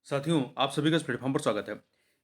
साथियों, आप सभी का इस प्लेटफ़ॉर्म पर स्वागत है।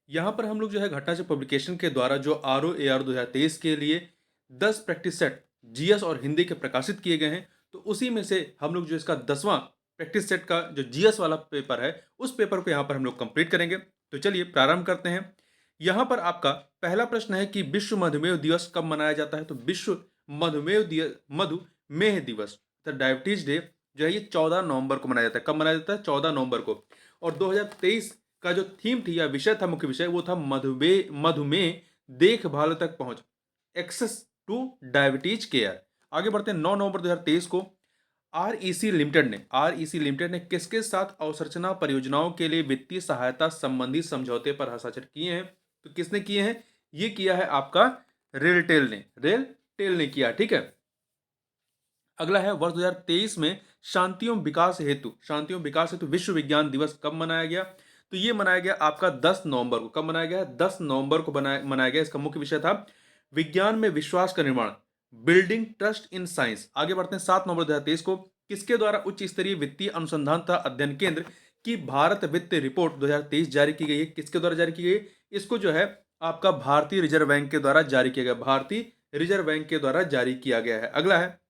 यहाँ पर हम लोग जो है घटना से पब्लिकेशन के द्वारा जो आरओएआर 2023 के लिए 10 प्रैक्टिस सेट जीएस और हिंदी के प्रकाशित किए गए हैं। तो उसी में से हम लोग जो इसका 10वां प्रैक्टिस सेट का जो जीएस वाला पेपर है, उस पेपर को यहाँ पर हम लोग कंप्लीट करेंगे। तो चलिए प्रारंभ करते हैं। यहाँ पर आपका पहला प्रश्न है कि विश्व मधुमेह दिवस कब मनाया जाता है? तो विश्व मधुमेह दिवस द डायबिटीज डे जो है ये 14 नवंबर को मनाया जाता है। कब मनाया जाता है? 14 नवंबर को। और 2023 का जो थीम थी या विषय था, मुख्य विषय वो था मधुमेह देखभाल तक पहुंच, एक्सेस टू डायबिटीज केयर। आगे बढ़ते हैं। 9 नवंबर 2023 को आरईसी लिमिटेड ने किसके साथ अवसंरचना परियोजनाओं के लिए वित्तीय सहायता संबंधी समझौते पर हस्ताक्षर किए हैं? तो किसने किए हैं? ये किया है आपका रेलटेल ने किया। ठीक है। अगला है वर्ष 2023 में शांति एवं विकास हेतु विश्व विज्ञान दिवस कब मनाया गया? तो ये मनाया गया आपका 10 नवंबर को। कब मनाया गया? 10 नवंबर को मनाया गया। इसका मुख्य विषय था विज्ञान में विश्वास का निर्माण, बिल्डिंग ट्रस्ट इन साइंस। आगे बढ़ते हैं। 7 नवंबर 2023 को किसके द्वारा उच्च स्तरीय वित्तीय अनुसंधान तथा अध्ययन केंद्र की भारत वित्त रिपोर्ट 2023 जारी की गई है? किसके द्वारा जारी की गई? इसको जो है आपका भारतीय रिजर्व बैंक के द्वारा जारी किया गया। भारतीय रिजर्व बैंक के द्वारा जारी किया गया है। अगला है,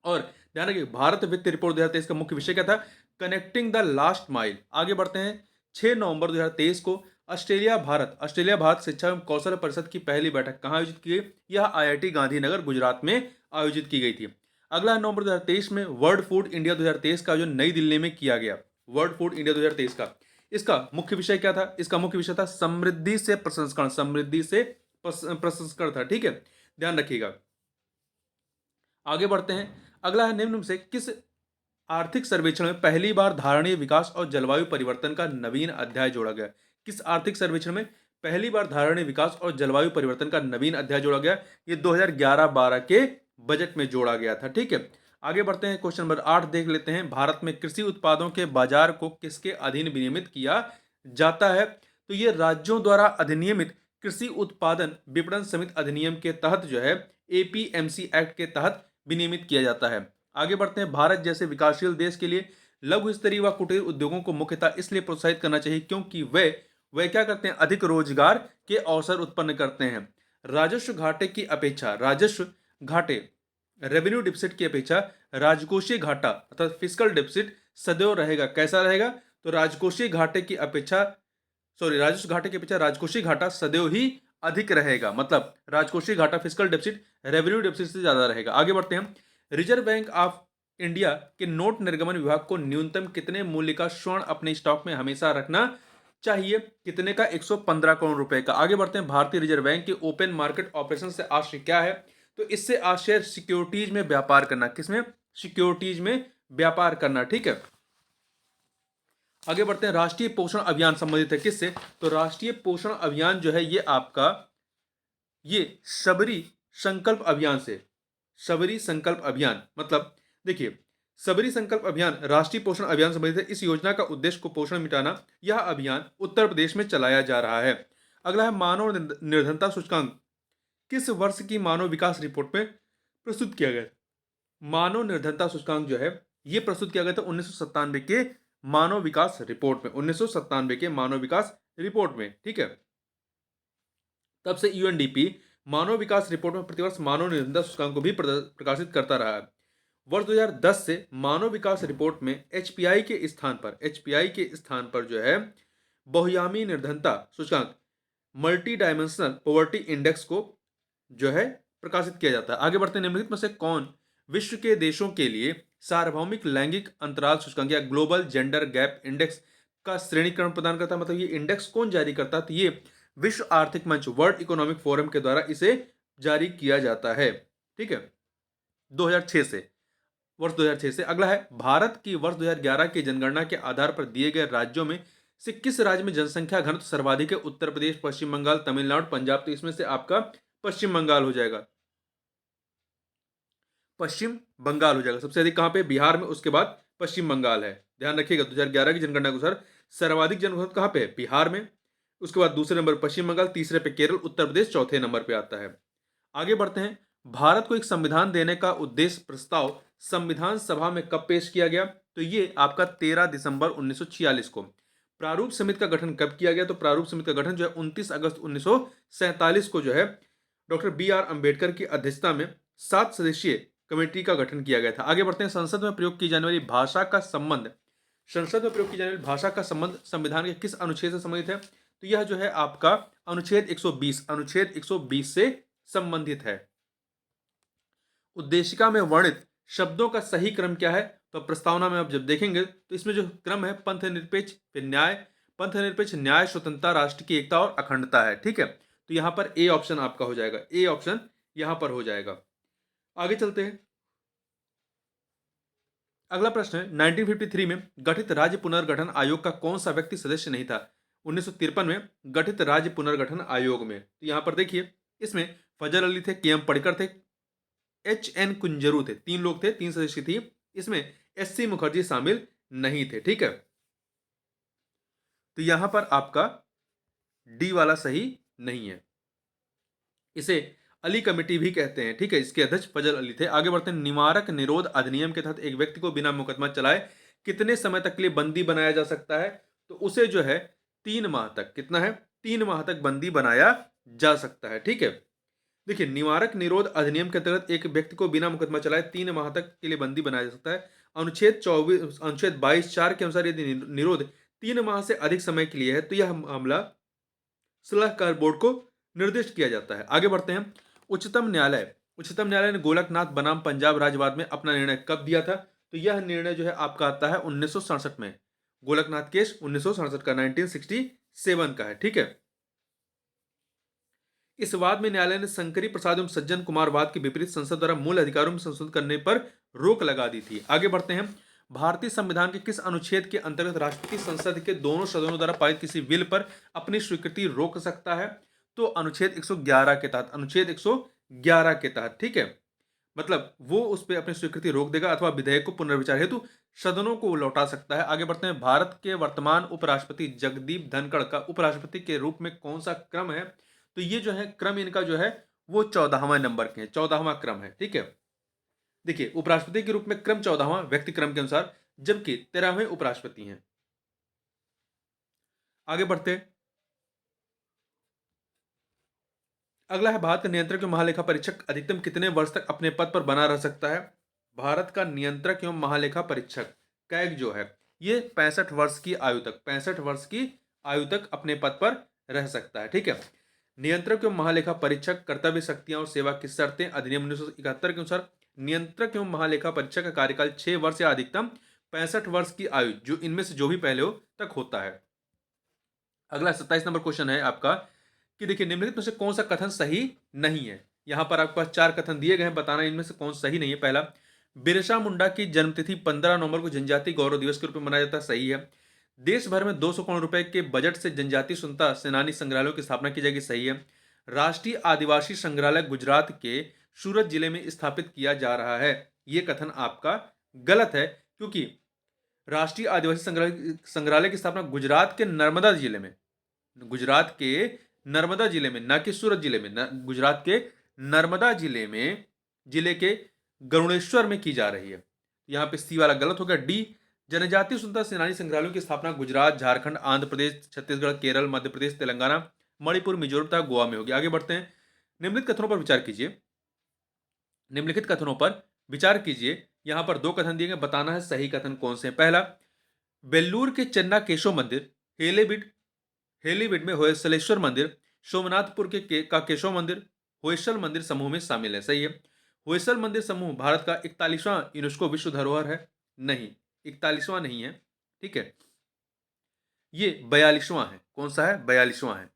और ध्यान रखिए, भारत वित्त रिपोर्ट 2023 का मुख्य विषय क्या था? Connecting the last mile. आगे बढ़ते हैं। 6 नवंबर 2023 को ऑस्ट्रेलिया भारत शिक्षा एवं कौशल परिषद की पहली बैठक कहाँ आयोजित की गई? यह आईआईटी गांधीनगर गुजरात में आयोजित की गई थी। अगला नवंबर 2023 में वर्ल्ड फूड इंडिया 2023 का जो नई दिल्ली में किया गया, वर्ल्ड फूड इंडिया 2023 का, इसका मुख्य विषय क्या था? इसका मुख्य विषय था समृद्धि से प्रसंस्करण था। ठीक है, ध्यान रखिएगा। आगे बढ़ते हैं। अगला है, निम्न में से किस आर्थिक सर्वेक्षण में पहली बार धारणीय विकास और जलवायु परिवर्तन का नवीन अध्याय जोड़ा गया? किस आर्थिक सर्वेक्षण में पहली बार धारणीय विकास और जलवायु परिवर्तन का नवीन अध्याय जोड़ा गया? ये 2011-12 के बजट में जोड़ा गया था। ठीक है, आगे बढ़ते हैं। क्वेश्चन नंबर 8 देख लेते हैं। भारत में कृषि उत्पादों के बाजार को किसके अधीन विनियमित किया जाता है? तो ये राज्यों द्वारा अधिनियमित कृषि उत्पादन विपणन समिति अधिनियम के तहत जो है एपीएमसी एक्ट के तहत विनियमित किया जाता है। आगे बढ़ते हैं। भारत जैसे विकासशील देश के लिए लघु स्तरीय व कुटीर उद्योगों को मुख्यतः इसलिए प्रोत्साहित करना चाहिए क्योंकि वे क्या करते हैं? अधिक रोजगार के अवसर उत्पन्न करते हैं। राजस्व घाटे रेवेन्यू डिफिसिट की अपेक्षा राजकोषीय घाटा अर्थात फिस्कल डिफिसिट सदैव रहेगा। कैसा रहेगा? तो राजस्व घाटे की अपेक्षा राजकोषीय घाटा सदैव ही अधिक रहेगा। मतलब राजकोषीय घाटा फिस्कल डेफिसिट रेवेन्यू डेफिसिट से ज्यादा रहेगा। आगे बढ़ते हैं। रिजर्व बैंक ऑफ इंडिया के नोट निर्गमन विभाग को न्यूनतम कितने मूल्य का स्वर्ण अपने स्टॉक में हमेशा रखना चाहिए? कितने का? 115 करोड़ रुपए का। आगे बढ़ते हैं। भारतीय रिजर्व बैंक के ओपन मार्केट ऑपरेशन से आशय क्या है? तो इससे आशय सिक्योरिटीज में व्यापार करना। किसमें? सिक्योरिटीज में व्यापार करना। ठीक है, आगे बढ़ते हैं। राष्ट्रीय पोषण अभियान संबंधित है किससे? तो राष्ट्रीय पोषण अभियान जो है ये आपका शबरी संकल्प अभियान से। शबरी संकल्प अभियान मतलब देखिए, शबरी संकल्प अभियान राष्ट्रीय पोषण अभियान संबंधित है। इस योजना का उद्देश्य कुपोषण मिटाना। यह अभियान उत्तर प्रदेश में चलाया जा रहा है। अगला है, मानव निर्धनता सूचकांक किस वर्ष की मानव विकास रिपोर्ट में प्रस्तुत किया गया? मानव निर्धनता सूचकांक जो है ये प्रस्तुत किया गया था 1997 के मानव विकास रिपोर्ट में। 1997 के मानव विकास रिपोर्ट में। ठीक है, तब से यूएनडीपी मानव विकास रिपोर्ट में प्रतिवर्ष मानव निर्धनता सूचकांक को भी प्रकाशित करता रहा है। वर्ष 2010 से मानव विकास रिपोर्ट में एचपीआई के स्थान पर जो है बहुयामी निर्धनता सूचकांक मल्टी डायमेंशनल पॉवर्टी इंडेक्स को जो है प्रकाशित किया जाता है। आगे बढ़ते हैं। निम्नलिखित में से कौन विश्व के देशों के लिए सार्वभौमिक लैंगिक अंतराल सूचकांक या ग्लोबल जेंडर गैप इंडेक्स का श्रेणीकरण प्रदान करता है? मतलब ये इंडेक्स कौन जारी करता है? तो ये विश्व आर्थिक मंच वर्ल्ड इकोनॉमिक फोरम के द्वारा इसे जारी किया जाता है। ठीक है, 2006 से, वर्ष 2006 से। अगला है, भारत की वर्ष 2011 की जनगणना के आधार पर दिए गए राज्यों में से किस राज्य में जनसंख्या घनत्व सर्वाधिक है? उत्तर प्रदेश, पश्चिम बंगाल, तमिलनाडु, पंजाब। तो इसमें से आपका पश्चिम बंगाल हो जाएगा। पश्चिम बंगाल हो जाएगा सबसे अधिक। कहां पे? बिहार में। उसके बाद पश्चिम बंगाल है। ध्यान रखिएगा, 2011 की जनगणना के अनुसार सर्वाधिक जनघनत्व कहां पे है? बिहार में। उसके बाद दूसरे नंबर पश्चिम बंगाल, तीसरे पे केरल, उत्तर प्रदेश चौथे नंबर पे आता है। आगे बढ़ते हैं। भारत को एक संविधान देने का उद्देश्य प्रस्ताव संविधान सभा में कब पेश किया गया? तो ये आपका 13 दिसंबर 1946 को। प्रारूप समिति का गठन कब किया गया? तो प्रारूप समिति का गठन जो है 29 अगस्त 1947 को जो है डॉक्टर बी आर अंबेडकर की अध्यक्षता में 7 सदस्यीय कमेटी का गठन किया गया था। आगे बढ़ते हैं। संसद में प्रयोग की जाने वाली भाषा का संबंध, संसद में प्रयोग की जाने वाली भाषा का संबंध संविधान के किस अनुच्छेद से संबंधित है? तो यह जो है आपका अनुच्छेद 120, अनुच्छेद 120 से संबंधित है। उद्देशिका में वर्णित शब्दों का सही क्रम क्या है? तो प्रस्तावना में आप जब देखेंगे तो इसमें जो क्रम है पंथ निरपेक्ष, फिर न्याय, पंथ निरपेक्ष, न्याय, स्वतंत्रता, राष्ट्र की एकता और अखंडता है। ठीक है, तो यहां पर ए ऑप्शन आपका हो जाएगा, ए ऑप्शन यहां पर हो जाएगा। आगे चलते हैं। अगला प्रश्न है 1953 में गठित राज्य पुनर्गठन आयोग का कौन सा व्यक्ति सदस्य नहीं था? 1953 में गठित राज्य पुनर्गठन आयोग में, तो यहां पर देखिए इसमें फजल अली थे, के एम पडकर थे, एच एन कुंजरू थे, 3 लोग थे, 3 सदस्य थी। इसमें एस सी मुखर्जी शामिल नहीं थे। ठीक है, तो यहां पर आपका डी वाला सही नहीं है। इसे अली कमेटी भी कहते हैं। ठीक है, इसके अध्यक्ष फजल अली थे। आगे बढ़ते हैं। निवारक निरोध अधिनियम के तहत एक व्यक्ति को बिना मुकदमा चलाए कितने समय तक के लिए बंदी बनाया जा सकता है? तो उसे जो है 3 माह तक, कितना है, 3 माह तक बंदी बनाया जा सकता है। ठीक है, देखिए निवारक निरोध अधिनियम के तहत एक व्यक्ति को बिना मुकदमा चलाए 3 माह तक के लिए बंदी बनाया जा सकता है। अनुच्छेद 24, अनुच्छेद 22(4) के अनुसार यदि निरोध 3 माह से अधिक समय के लिए है तो यह मामला सलाहकार बोर्ड को निर्दिष्ट किया जाता है। आगे बढ़ते हैं। उच्चतम न्यायालय ने गोलकनाथ बनाम पंजाब राज्यवाद में अपना निर्णय कब दिया था? तो यह निर्णय जो है आपका आता है 1967 में। गोलकनाथ केस 1967 का, 1967 का है। ठीक है, इस वाद में न्यायालय ने शंकरी प्रसाद एवं सज्जन कुमार वाद के विपरीत संसद द्वारा मूल अधिकारों में संशोधन करने पर रोक लगा दी थी। आगे बढ़ते हैं। भारतीय संविधान के किस अनुच्छेद के अंतर्गत राष्ट्रपति संसद के दोनों सदनों द्वारा पारित किसी बिल पर अपनी स्वीकृति रोक सकता है? तो अनुच्छेद 111 के तहत, अनुच्छेद 111 के तहत। ठीक है, मतलब वो उस पर अपनी स्वीकृति रोक देगा अथवा विधेयक को पुनर्विचार हेतु सदनों को लौटा सकता है। आगे बढ़ते हैं। भारत के वर्तमान उपराष्ट्रपति जगदीप धनखड़ का उपराष्ट्रपति के रूप में कौन सा क्रम है? तो ये जो है क्रम इनका जो है वो 14वां नंबर के हैं, 14वां क्रम है। ठीक है, देखिए उपराष्ट्रपति के रूप में क्रम 14वां व्यक्ति क्रम के अनुसार, जबकि 13वें उपराष्ट्रपति हैं। आगे बढ़ते हैं। अगला है भारत का नियंत्रक एवं महालेखा परीक्षक अधिकतम कितने वर्ष तक अपने पद पर बना रह सकता है? भारत का नियंत्रक एवं महालेखा परीक्षक कैग जो है ये 65 वर्ष की आयु तक, 65 वर्ष की आयु तक अपने पद पर रह सकता है। ठीक है, नियंत्रक एवं महालेखा परीक्षक कर्तव्य, शक्तियां और सेवा की शर्तें अधिनियम 1971 के अनुसार नियंत्रक एवं महालेखा परीक्षक का कार्यकाल 6 वर्ष या अधिकतम 65 वर्ष की आयु, जो इनमें से जो भी पहले हो तक होता है। अगला 27 नंबर क्वेश्चन है आपका कि देखिए निम्नलिखित में से कौन सा कथन सही नहीं है? यहां पर आपके पास 4 कथन दिए गए हैं, बताना इनमें से कौन सही नहीं है। पहला, बिरसा मुंडा की जन्मतिथि 15 नवंबर को जनजातीय गौरव दिवस के रूप में मनाया जाता है, सही है। देश भर में 200 करोड़ रुपए के बजट से जनजातीय स्वतंत्रता सेनानी संग्रहालयों की स्थापना की जाएगी, सही है। राष्ट्रीय आदिवासी संग्रहालय गुजरात के सूरत जिले में स्थापित किया जा रहा है, यह कथन आपका गलत है, क्योंकि राष्ट्रीय आदिवासी संग्रहालय की स्थापना गुजरात के नर्मदा जिले में, गुजरात के नर्मदा जिले में, ना कि सूरत जिले में, गुजरात के नर्मदा जिले में, जिले के गरुड़ेश्वर में की जा रही है। यहां पे सी वाला गलत हो गया। डी, जनजातीय स्वतंत्रता सेनानी संग्रहालयों की स्थापना गुजरात, झारखंड, आंध्र प्रदेश, छत्तीसगढ़, केरल, मध्य प्रदेश, तेलंगाना, मणिपुर, मिजोरम तथा गोवा में होगी। आगे बढ़ते हैं। निम्नलिखित कथनों पर विचार कीजिए, निम्नलिखित कथनों पर विचार कीजिए। यहां पर 2 कथन दिए गए, बताना है सही कथन कौन से हैं। पहला, बेल्लूर के चन्ना केशव मंदिर, हेलीविड में होयसलेश्वर मंदिर, सोमनाथपुर का केशव मंदिर होयसल मंदिर समूह में शामिल है, सही है। होयसल मंदिर समूह भारत का 41वां यूनेस्को विश्व धरोहर है, नहीं 41वां नहीं है। ठीक है, ये 42वां है। कौन सा है? 42वां है।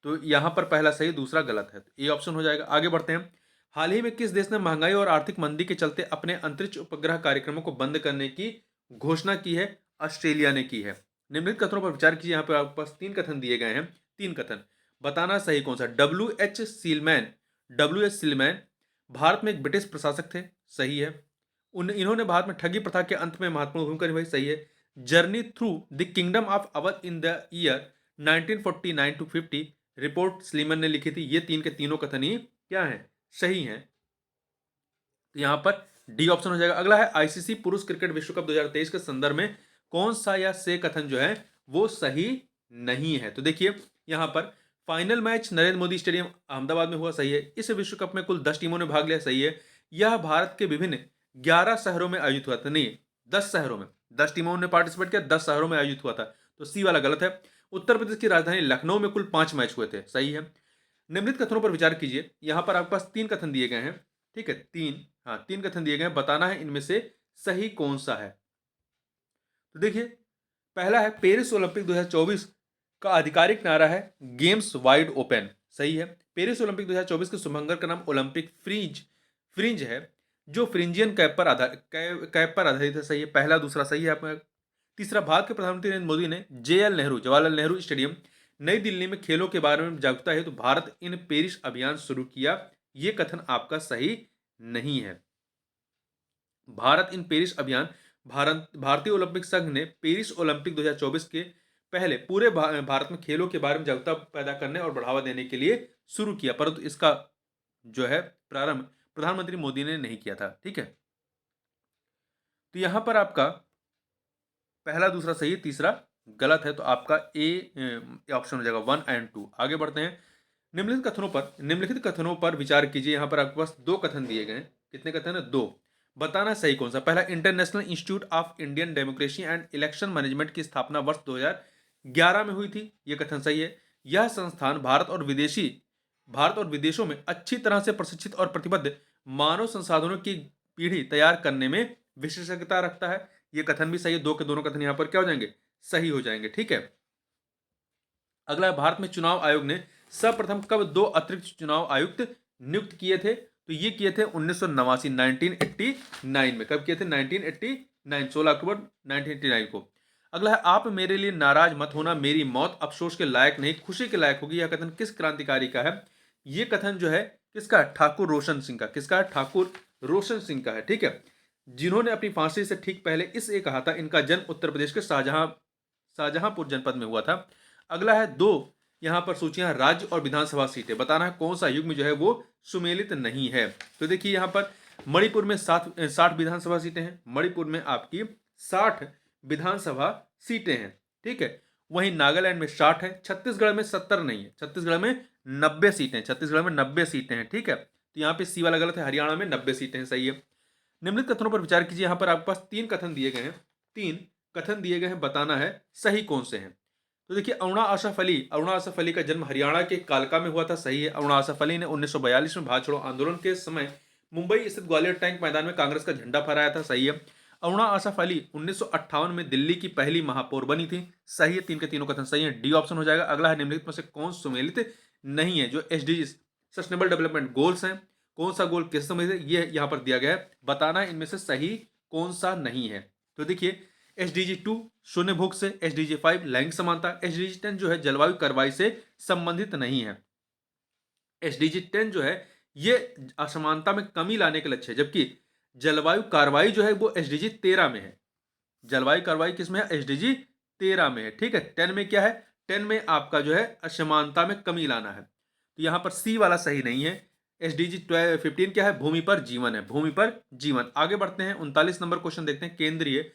तो यहां पर पहला सही, दूसरा गलत है, ए ऑप्शन हो जाएगा। आगे बढ़ते हैं। हाल ही में किस देश ने महंगाई और आर्थिक मंदी के चलते अपने अंतरिक्ष उपग्रह कार्यक्रमों को बंद करने की घोषणा की है? ऑस्ट्रेलिया ने की है। निम्नलिखित कथनों पर विचार कीजिए। यहाँ पर आपके पास 3 कथन दिए गए हैं, 3 कथन, बताना सही कौन सा। डब्ल्यू एच सीलमैन भारत में एक ब्रिटिश प्रशासक थे, सही है। इन्होंने भारत में ठगी प्रथा के अंत में महत्वपूर्ण भूमिका निभाई, सही है। Journey through the kingdom of Awadh in the year 1949 to 50 report Sleeman ने लिखी थी। ये 3 के तीनों कथन ही क्या है? सही है। तो यहां पर डी ऑप्शन हो जाएगा। अगला है आईसीसी पुरुष क्रिकेट विश्व कप 2023 के संदर्भ में कौन सा या से कथन जो है वो सही नहीं है। तो देखिए यहाँ पर final match Narendra Modi stadium Ahmedabad में हुआ, सही है। इस विश्व कप में कुल 10 टीमों ने भाग लिया, सही है। यह भारत के विभिन्न 11 शहरों में आयोजित हुआ था, नहीं 10 शहरों में, 10 टीमों ने पार्टिसिपेट किया, 10 शहरों में आयोजित हुआ था, तो सी वाला गलत है। उत्तर प्रदेश की राजधानी लखनऊ में कुल 5 मैच हुए थे, सही है। निम्नलिखित कथनों पर विचार कीजिए। यहां पर आपके पास 3 कथन दिए गए हैं, ठीक है, 3, हाँ 3 कथन दिए गए हैं, बताना है इनमें से सही कौन सा है। तो देखिए पहला है पेरिस ओलंपिक 2024 का आधिकारिक नारा है गेम्स वाइड ओपन, सही है। पेरिस ओलंपिक 2024 के शुभंकर का नाम ओलंपिक फ्रिंज फ्रिंज है, जो फ्रिंजियन कैप पर आधारित है, सही है। पहला दूसरा सही है आपका। तीसरा, भारत के प्रधानमंत्री नरेंद्र मोदी ने जेएल नेहरू जवाहरलाल नेहरू स्टेडियम नई दिल्ली में खेलों के बारे में जागरूकता हेतु भारत इन पेरिस अभियान शुरू किया, यह कथन आपका सही नहीं है। भारत इन पेरिस अभियान भारतीय ओलंपिक संघ ने पेरिस ओलंपिक 2024 के पहले पूरे भारत में खेलों के बारे में जागरूकता पैदा करने और बढ़ावा देने के लिए शुरू किया, परंतु इसका जो है प्रारंभ प्रधानमंत्री मोदी ने नहीं किया था, ठीक है। तो यहां पर आपका पहला दूसरा सही है, तीसरा गलत है, तो आपका ए ऑप्शन हो जाएगा 1 और 2। आगे बढ़ते हैं। निम्नलिखित कथनों पर विचार कीजिए। यहां पर आपके पास 2 कथन दिए गए हैं। कितने कथन है? 2। बताना सही कौन सा। पहला, international institute of Indian democracy and election management की स्थापना वर्ष 2011 में हुई थी, यह कथन सही है। यह संस्थान भारत और विदेशों में अच्छी तरह से प्रशिक्षित और प्रतिबद्ध मानव संसाधनों की पीढ़ी तैयार करने में विशेषज्ञता रखता है, यह कथन भी सही है। 2 के दोनों कथन यहां पर क्या हो जाएंगे? सही हो जाएंगे, ठीक है। अगला, भारत में चुनाव आयोग ने सर्वप्रथम कब 2 अतिरिक्त चुनाव आयुक्त नियुक्त किए थे? तो ये किए थे 1989 1989 में। कब किए थे? 1989, 16 अक्टूबर 1989 को। अगला है, आप मेरे लिए नाराज मत होना, मेरी मौत अफसोस के लायक नहीं खुशी के लायक होगी, यह कथन किस क्रांतिकारी का है? ये कथन जो है किसका? ठाकुर रोशन सिंह का। किसका है? ठाकुर रोशन सिंह का है, ठीक है, जिन्होंने अपनी फांसी से ठीक पहले इसे कहा था। इनका जन्म उत्तर प्रदेश के शाहजहांपुर जनपद में हुआ था। अगला है, 2 यहां पर सूचियां राज्य और विधानसभा सीटें, बताना है कौन सा युग्म जो है वो सुमेलित नहीं है। तो देखिए यहां पर मणिपुर में 60 विधानसभा सीटें हैं। मणिपुर में आपकी 60 विधानसभा सीटें हैं, ठीक है। वहीं नागालैंड में 60 है, छत्तीसगढ़ में 70 नहीं है, छत्तीसगढ़ में 90 सीटें, छत्तीसगढ़ में 90 सीटें हैं, ठीक है। तो यहाँ पे सी वाला गलत है, हरियाणा में 90 सीटें हैं, सही है। निम्नलिखित कथनों पर विचार कीजिए। यहां पर आपके पास 3 कथन दिए गए हैं, 3 कथन दिए गए हैं, बताना है सही कौन से हैं। तो देखिए अरुणा आसफ अली का जन्म हरियाणा के कालका में हुआ था, सही है। अरुणा आसफ अली ने 1942 में भारत छोड़ो आंदोलन के समय मुंबई स्थित ग्वालियर टैंक मैदान में कांग्रेस का झंडा फहराया था, सही है। अरुणा आसफ अली 1958 में दिल्ली की पहली महापौर बनी थी, सही है। 3 के तीनों कथन सही है, डी ऑप्शन हो जाएगा। अगला है, निम्नलिखित में से कौन सुमेलित नहीं है? जो एसडीजी सस्टेनेबल डेवलपमेंट गोल्स हैं, कौन सा गोल किस समय से, ये यहां पर दिया गया है, बताना है इनमें से सही कौन सा नहीं है। तो देखिए एसडीजी 2 शून्य भूख से, एसडीजी 5 लैंगिक समानता, एसडीजी 10 जो है जलवायु कार्रवाई से संबंधित नहीं है। एसडीजी 10 जो है ये असमानता में कमी लाने के लक्ष्य है, जबकि जलवायु कार्रवाई जो है वो एसडीजी 13 में है। जलवायु कार्रवाई किसमें है? एसडीजी 13 में है, ठीक है। 10 में क्या है? 10 में आपका जो है असमानता में कमी लाना है, तो यहां पर सी वाला सही नहीं है। एसडीजी 15 क्या है? भूमि पर जीवन है, भूमि पर जीवन। आगे बढ़ते हैं, 39 नंबर क्वेश्चन देखते हैं। केंद्रीय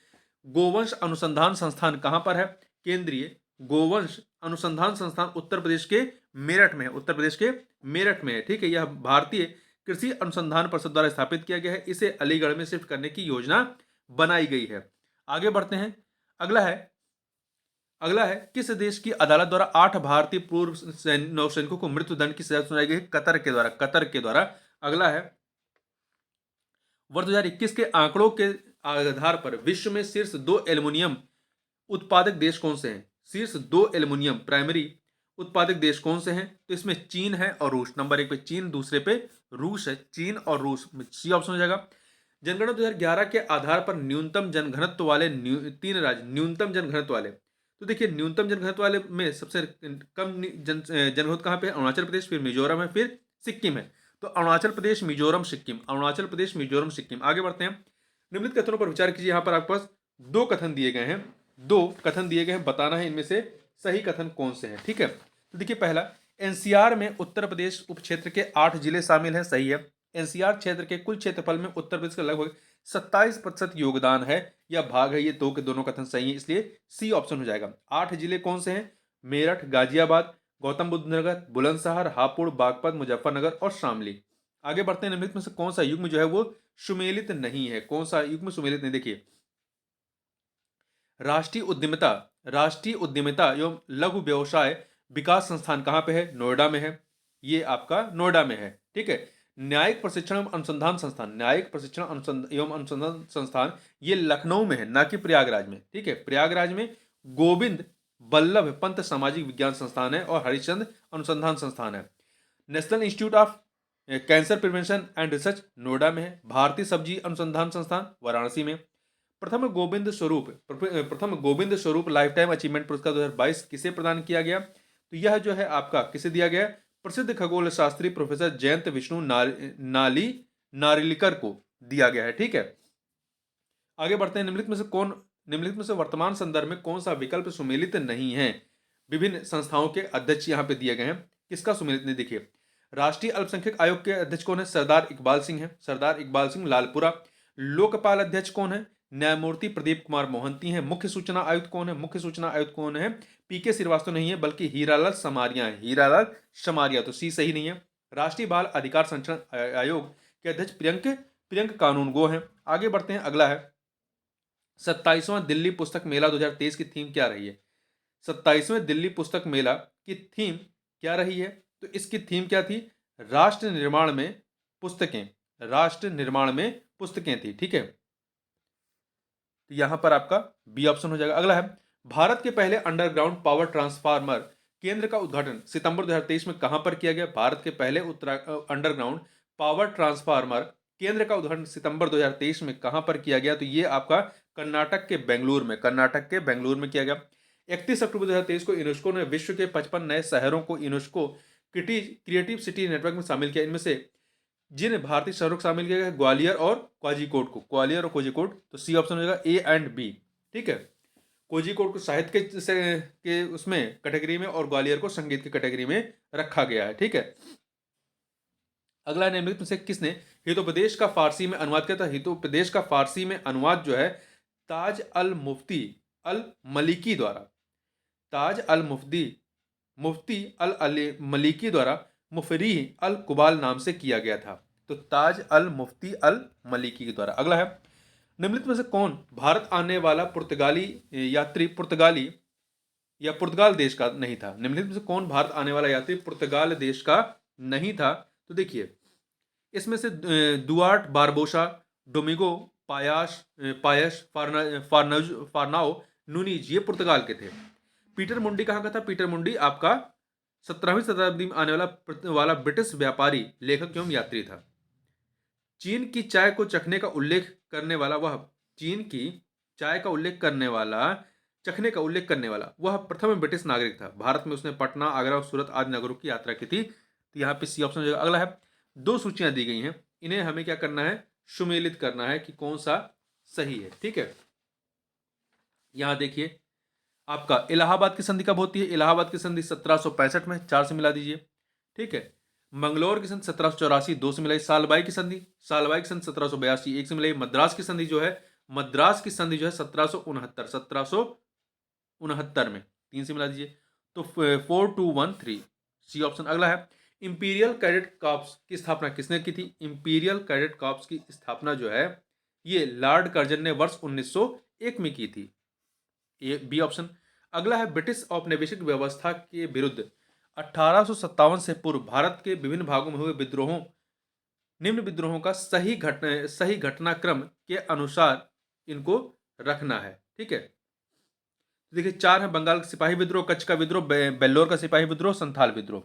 गोवंश अनुसंधान संस्थान कहां पर है? केंद्रीय गोवंश अनुसंधान संस्थान उत्तर प्रदेश के मेरठ में है, उत्तर प्रदेश के मेरठ में है, ठीक है। यह भारतीय कृषि अनुसंधान परिषद द्वारा स्थापित किया गया है। इसे अलीगढ़ में शिफ्ट करने की योजना बनाई गई है। आगे बढ़ते हैं। अगला है किस देश की अदालत द्वारा 8 भारतीय पूर्व नौसैनिकों को मृत्युदंड की सजा सुनाई गई? कतर के द्वारा, कतर के द्वारा। अगला है, वर्ष 2021 के आंकड़ों के आधार पर विश्व में शीर्ष 2 एल्युमिनियम उत्पादक देश कौन से हैं? शीर्ष 2 एल्युमिनियम प्राइमरी उत्पादक देश कौन से हैं? तो इसमें चीन है और रूस। नंबर 1 पे चीन, दूसरे पे रूस है, चीन और रूस, सी ऑप्शन हो जाएगा। जनगणना 2011 के आधार पर न्यूनतम जनघनत्व वाले 3 राज्य, न्यूनतम जनघनत्व वाले, तो देखिए न्यूनतम जनघनत्व वाले में सबसे कम जनघनत्व कहाँ पे है? अरुणाचल प्रदेश, फिर मिजोरम है, फिर सिक्किम है। तो अरुणाचल प्रदेश, मिजोरम, सिक्किम, अरुणाचल प्रदेश, मिजोरम, सिक्किम। आगे बढ़ते हैं। निम्नलिखित कथनों पर विचार कीजिए। यहां पर आपके पास 2 कथन दिए गए हैं, 2 कथन दिए गए हैं, बताना है इनमें से सही कथन कौन से हैं, ठीक है। तो देखिए पहला, एनसीआर में उत्तर प्रदेश उपक्षेत्र के 8 जिले शामिल हैं, सही है। एनसीआर क्षेत्र के कुल क्षेत्रफल में उत्तर प्रदेश का लगभग 27% योगदान है या भाग है, ये दो के दोनों कथन सही है, इसलिए सी ऑप्शन हो जाएगा। 8 जिले कौन से हैं? मेरठ, गाजियाबाद, गौतम बुद्ध नगर, बुलंदशहर, हापुड़, बागपत, मुजफ्फरनगर और शामली। आगे बढ़ते हैं, निम्नलिखित में से कौन सा युग्म जो है वो सुमेलित नहीं है? कौन सा युग्म सुमेलित नहीं? देखिए, राष्ट्रीय उद्यमिता एवं लघु व्यवसाय विकास संस्थान कहाँ पे है? नोएडा में है, ये आपका नोएडा में है, ठीक है। न्यायिक प्रशिक्षण एवं अनुसंधान संस्थान, एवं अनुसंधान संस्थान, ये लखनऊ में है, ना कि प्रयागराज में, ठीक है। प्रयागराज में गोविंद बल्लभ पंत सामाजिक विज्ञान संस्थान है और हरिश्चंद्र अनुसंधान संस्थान है। National institute of cancer prevention and research Noida में है। भारतीय सब्जी अनुसंधान संस्थान वाराणसी में। प्रथम Govind Swarup life time achievement पुरस्कार 2022 किसे प्रदान किया गया? तो यह जो है आपका किसे दिया गया? प्रसिद्ध खगोल शास्त्री प्रोफेसर जयंत विष्णु नारिलिकर को दिया गया है, ठीक है। आगे बढ़ते हैं, निम्नलिखित में से वर्तमान संदर्भ में कौन सा विकल्प सुमेलित नहीं है? विभिन्न संस्थाओं के अध्यक्ष यहाँ पे दिए गए हैं, किसका सुमेलित नहीं? देखिए, राष्ट्रीय अल्पसंख्यक आयोग के अध्यक्ष कौन है? सरदार इकबाल सिंह है, सरदार इकबाल सिंह लालपुरा। लोकपाल अध्यक्ष कौन है? न्यायमूर्ति प्रदीप कुमार मोहंती हैं। मुख्य सूचना आयुक्त कौन है? मुख्य सूचना आयुक्त कौन है? पीके श्रीवास्तव नहीं है, बल्कि हीरालाल समारिया है, हीरालाल समारिया, तो सी सही नहीं है। राष्ट्रीय बाल अधिकार संरक्षण आयोग के अध्यक्ष प्रियंक कानूनगो हैं। आगे बढ़ते हैं, अगला है 27वां दिल्ली पुस्तक मेला 2023 की थीम क्या रही है? 27वें दिल्ली पुस्तक मेला की थीम क्या रही है? तो इसकी थीम क्या थी? राष्ट्र निर्माण में पुस्तकें, राष्ट्र निर्माण में पुस्तकें थी, ठीक है। तो यहां पर आपका बी ऑप्शन हो जाएगा। अगला है, भारत के पहले अंडरग्राउंड पावर ट्रांसफार्मर केंद्र का उद्घाटन सितंबर 2023 में कहां पर किया गया? भारत के पहले अंडरग्राउंड पावर ट्रांसफार्मर केंद्र का उद्घाटन सितंबर 2023 में कहां पर किया गया? तो ये आपका कर्नाटक के बेंगलुरु में किया गया। 31 अक्टूबर 2023 को यूनेस्को ने विश्व के 55 नए शहरों को यूनेस्को क्रिएटिव सिटी नेटवर्क में शामिल किया। इनमें से जिन भारतीय शहरों को शामिल किया गया है, ग्वालियर और कोझिकोड, तो सी ऑप्शन हो जाएगा, ए एंड बी, ठीक है। कोझिकोड को साहित्य के उसमें कैटेगरी में और ग्वालियर को संगीत की कैटेगरी में रखा गया है, ठीक है। अगला निम्नलिखित में से किसने हितोपदेश का फारसी में अनुवाद किया था? हितोपदेश का फारसी में अनुवाद जो है ताज अल मुफ्ती अल मलिकी द्वारा, ताज अल मुफ्ती अल मलिकी द्वारा मुफरीह अल कुबाल नाम से किया गया था। तो ताज अल मुफ्ती अल मलिकी के द्वारा। अगला है, निम्नलिखित में से कौन भारत आने वाला पुर्तगाली यात्री पुर्तगाल देश का नहीं था? निम्नलिखित में से कौन भारत आने वाला यात्री पुर्तगाल देश का नहीं था? तो देखिए, इसमें से दुआर्ट बारबोसा, डोमिगो पायस फारनाओ नूनीज, ये पुर्तगाल के थे। पीटर मुंडी कहाँ का था? पीटर मुंडी आपका 17वीं शताब्दी में आने वाला ब्रिटिश व्यापारी, लेखक एवं यात्री था। चीन की चाय को चखने का उल्लेख करने वाला वह प्रथम ब्रिटिश नागरिक था। भारत में उसने पटना, आगरा और सूरत आदि नगरों की यात्रा की थी। तो यहाँ पे सी ऑप्शन हो जाएगा। अगला है, दो सूचियां दी गई हैं, इन्हें हमें क्या करना है? सुमेलित करना है कि कौन सा सही है, ठीक है। यहां देखिए, आपका इलाहाबाद की संधि कब होती है? इलाहाबाद की संधि 1765 में, 4 से मिला दीजिए, ठीक है। मंगलौर की संधि 1784, 2 से मिलाई। सालबाई की संधि 1782, 1 से मिलाई। मद्रास की संधि जो है 1769 में, 3 से मिला दीजिए, तो 4213, सी ऑप्शन। अगला है, इंपीरियल कैडेट कॉर्प्स की स्थापना किसने की थी? इंपीरियल कैडेट कॉर्प्स की स्थापना जो है ये लॉर्ड कर्जन ने वर्ष 1901 में की थी, ये बी ऑप्शन। अगला है, ब्रिटिश औपनिवेशिक व्यवस्था के विरुद्ध 1857 से पूर्व भारत के विभिन्न भागों में हुए निम्न विद्रोहों का सही घटनाक्रम के अनुसार इनको रखना है, ठीक है। देखिए, 4 है, बंगाल का सिपाही विद्रोह, कच्छ का विद्रोह, बेल्लोर का सिपाही विद्रोह, संथाल विद्रोह।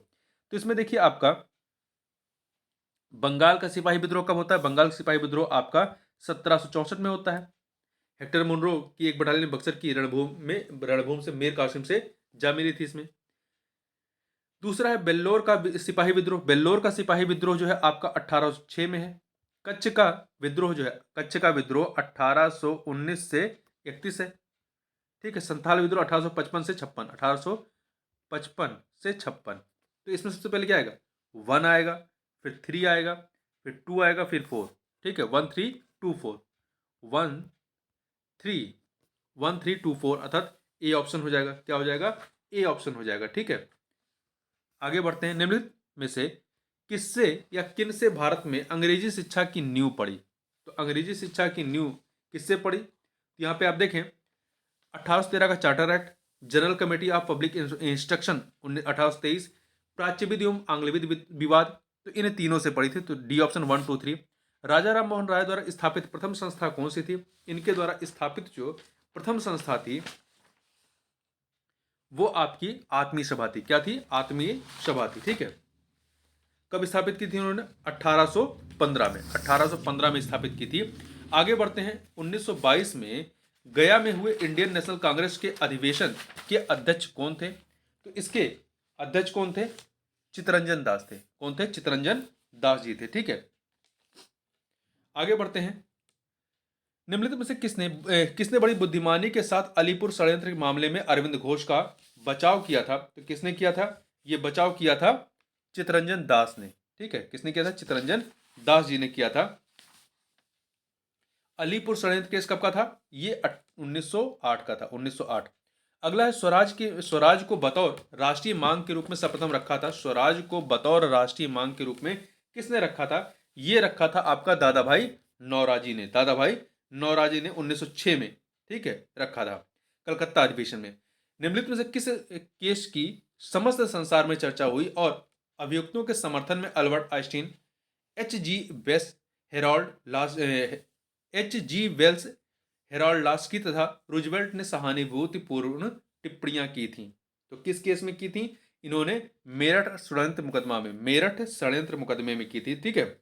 तो इसमें देखिए, आपका बंगाल का सिपाही विद्रोह कब होता है? बंगाल का सिपाही विद्रोह आपका 1764 में होता है। हेक्टर मुनरो की एक बटालियन बक्सर की रणभूमि से मीर कासिम से जा मिली थी इसमें। दूसरा है बेल्लोर का सिपाही विद्रोह। बेल्लोर का सिपाही विद्रोह जो है आपका 1806 में है। कच्छ का विद्रोह 1819 से 31 है, ठीक है। संथाल विद्रोह 1855 से 56, 1855 से 56। तो इसमें सबसे पहले क्या आएगा? 1 आएगा, फिर 3 आएगा, फिर 2 आएगा, फिर 4, ठीक है। 1 3 2 4। 1324 अर्थात ए ऑप्शन हो जाएगा। क्या हो जाएगा? ए ऑप्शन हो जाएगा। ठीक है, आगे बढ़ते हैं। निम्नलिखित में से किससे या किन से भारत में अंग्रेजी शिक्षा की नींव पड़ी? तो अंग्रेजी शिक्षा की नींव किससे पड़ी? तो यहाँ पे आप देखें 1813 का charter act, general committee of public instruction 1823, प्राच्य विधि एवं आंग्ल विधि विवाद, तो इन तीनों से पड़ी थी। तो डी ऑप्शन 1 2 3। राजा राम मोहन राय द्वारा स्थापित प्रथम संस्था कौन सी थी? इनके द्वारा स्थापित जो प्रथम संस्था थी वो आपकी आत्मीय सभा थी। क्या थी? आत्मीय सभा थी। ठीक है, कब स्थापित की थी उन्होंने? 1815 में, 1815 में स्थापित की थी। आगे बढ़ते हैं। 1922 में गया में हुए इंडियन नेशनल कांग्रेस के अधिवेशन के अध्यक्ष कौन थे? तो इसके अध्यक्ष कौन थे? चित्तरंजन दास थे। कौन थे? चित्तरंजन दास जी थे। ठीक है, आगे बढ़ते हैं। निम्नलिखित में से किसने बड़ी बुद्धिमानी के साथ अलीपुर षड्यंत्र के मामले में अरविंद घोष का बचाव किया था? तो किसने किया था? ये बचाव किया था चित्तरंजन दास ने। ठीक है, किसने किया था? चित्तरंजन दास जी ने किया था। अलीपुर षड्यंत्र केस कब का था? ये 1908 का था, 1908। अगला है स्वराज को बतौर राष्ट्रीय मांग के रूप में सर्वप्रथम रखा था। स्वराज को बतौर राष्ट्रीय मांग के रूप में किसने रखा था? ये रखा था आपका दादा भाई नौरोजी ने। दादा भाई नौरोजी ने 1906 में, ठीक है, रखा था कलकत्ता अधिवेशन में। निम्नलिखित में से किस केस की समस्त संसार में चर्चा हुई और अभियुक्तों के समर्थन में Albert Einstein, H G Wells Harold लास H G Wells, Harold Laski तथा रूजवेल्ट ने सहानुभूतिपूर्ण टिप्पणियां की थी। तो किस केस में की थी? इन्होंने मेरठ षड्यंत्र मुकदमा में, मेरठ षड्यंत्र मुकदमे में की थी। ठीक है,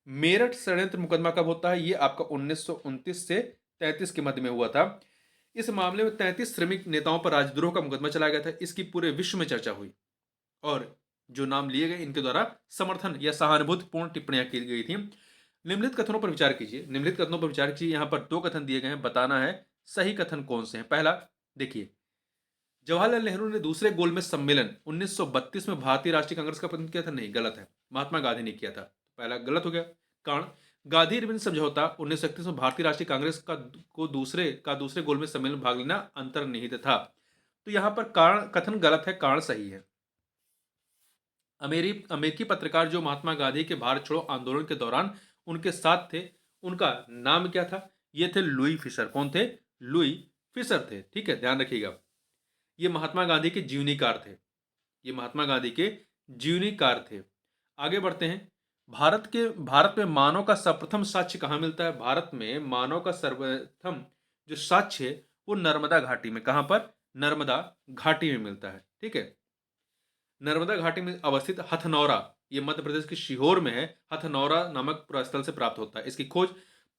मेरठ षड्यंत्र मुकदमा कब होता है? ये आपका 1929 से 33 के मध्य में हुआ था। इस मामले में 33 श्रमिक नेताओं पर राजद्रोह का मुकदमा चलाया गया था। इसकी पूरे विश्व में चर्चा हुई और जो नाम लिए गए इनके द्वारा समर्थन या सहानुभूतिपूर्ण टिप्पणियां की गई थी। निम्नलिखित कथनों पर विचार कीजिए। निम्नलिखित कथनों पर विचार कीजिए। यहाँ पर दो कथन दिए गए हैं, बताना है सही कथन कौन से हैं। पहला देखिए, जवाहरलाल नेहरू ने दूसरे गोलमेज सम्मेलन 1932 में भारतीय राष्ट्रीय कांग्रेस का प्रतिनिधित्व किया था। नहीं, गलत है, महात्मा गांधी ने किया था। पहला गलत हो गया। कारण, गांधी इरविन समझौता 1931 में भारतीय राष्ट्रीय कांग्रेस दूसरे गोलमेज सम्मेलन में भाग लेना अंतर्निहित था। तो यहां पर कारण कथन गलत है, कारण सही है। अमेरिकी पत्रकार जो महात्मा गांधी के भारत छोड़ो आंदोलन के दौरान उनके साथ थे, उनका नाम क्या था? ये थे लुई फिशर। कौन थे? लुई फिशर थे। ठीक है, ध्यान रखिएगा। ये महात्मा गांधी के जीवनीकार थे। ये महात्मा गांधी के जीवनीकार थे। आगे बढ़ते हैं। भारत में मानव का सर्वप्रथम साक्ष्य कहाँ मिलता है? भारत में मानव का सर्वप्रथम जो साक्ष्य है वो नर्मदा घाटी में। कहां पर? नर्मदा घाटी में मिलता है। ठीक है, नर्मदा घाटी में अवस्थित हथनौरा, ये मध्य प्रदेश के सीहोर में है, हथनौरा नामक पुरास्थल से प्राप्त होता है। इसकी खोज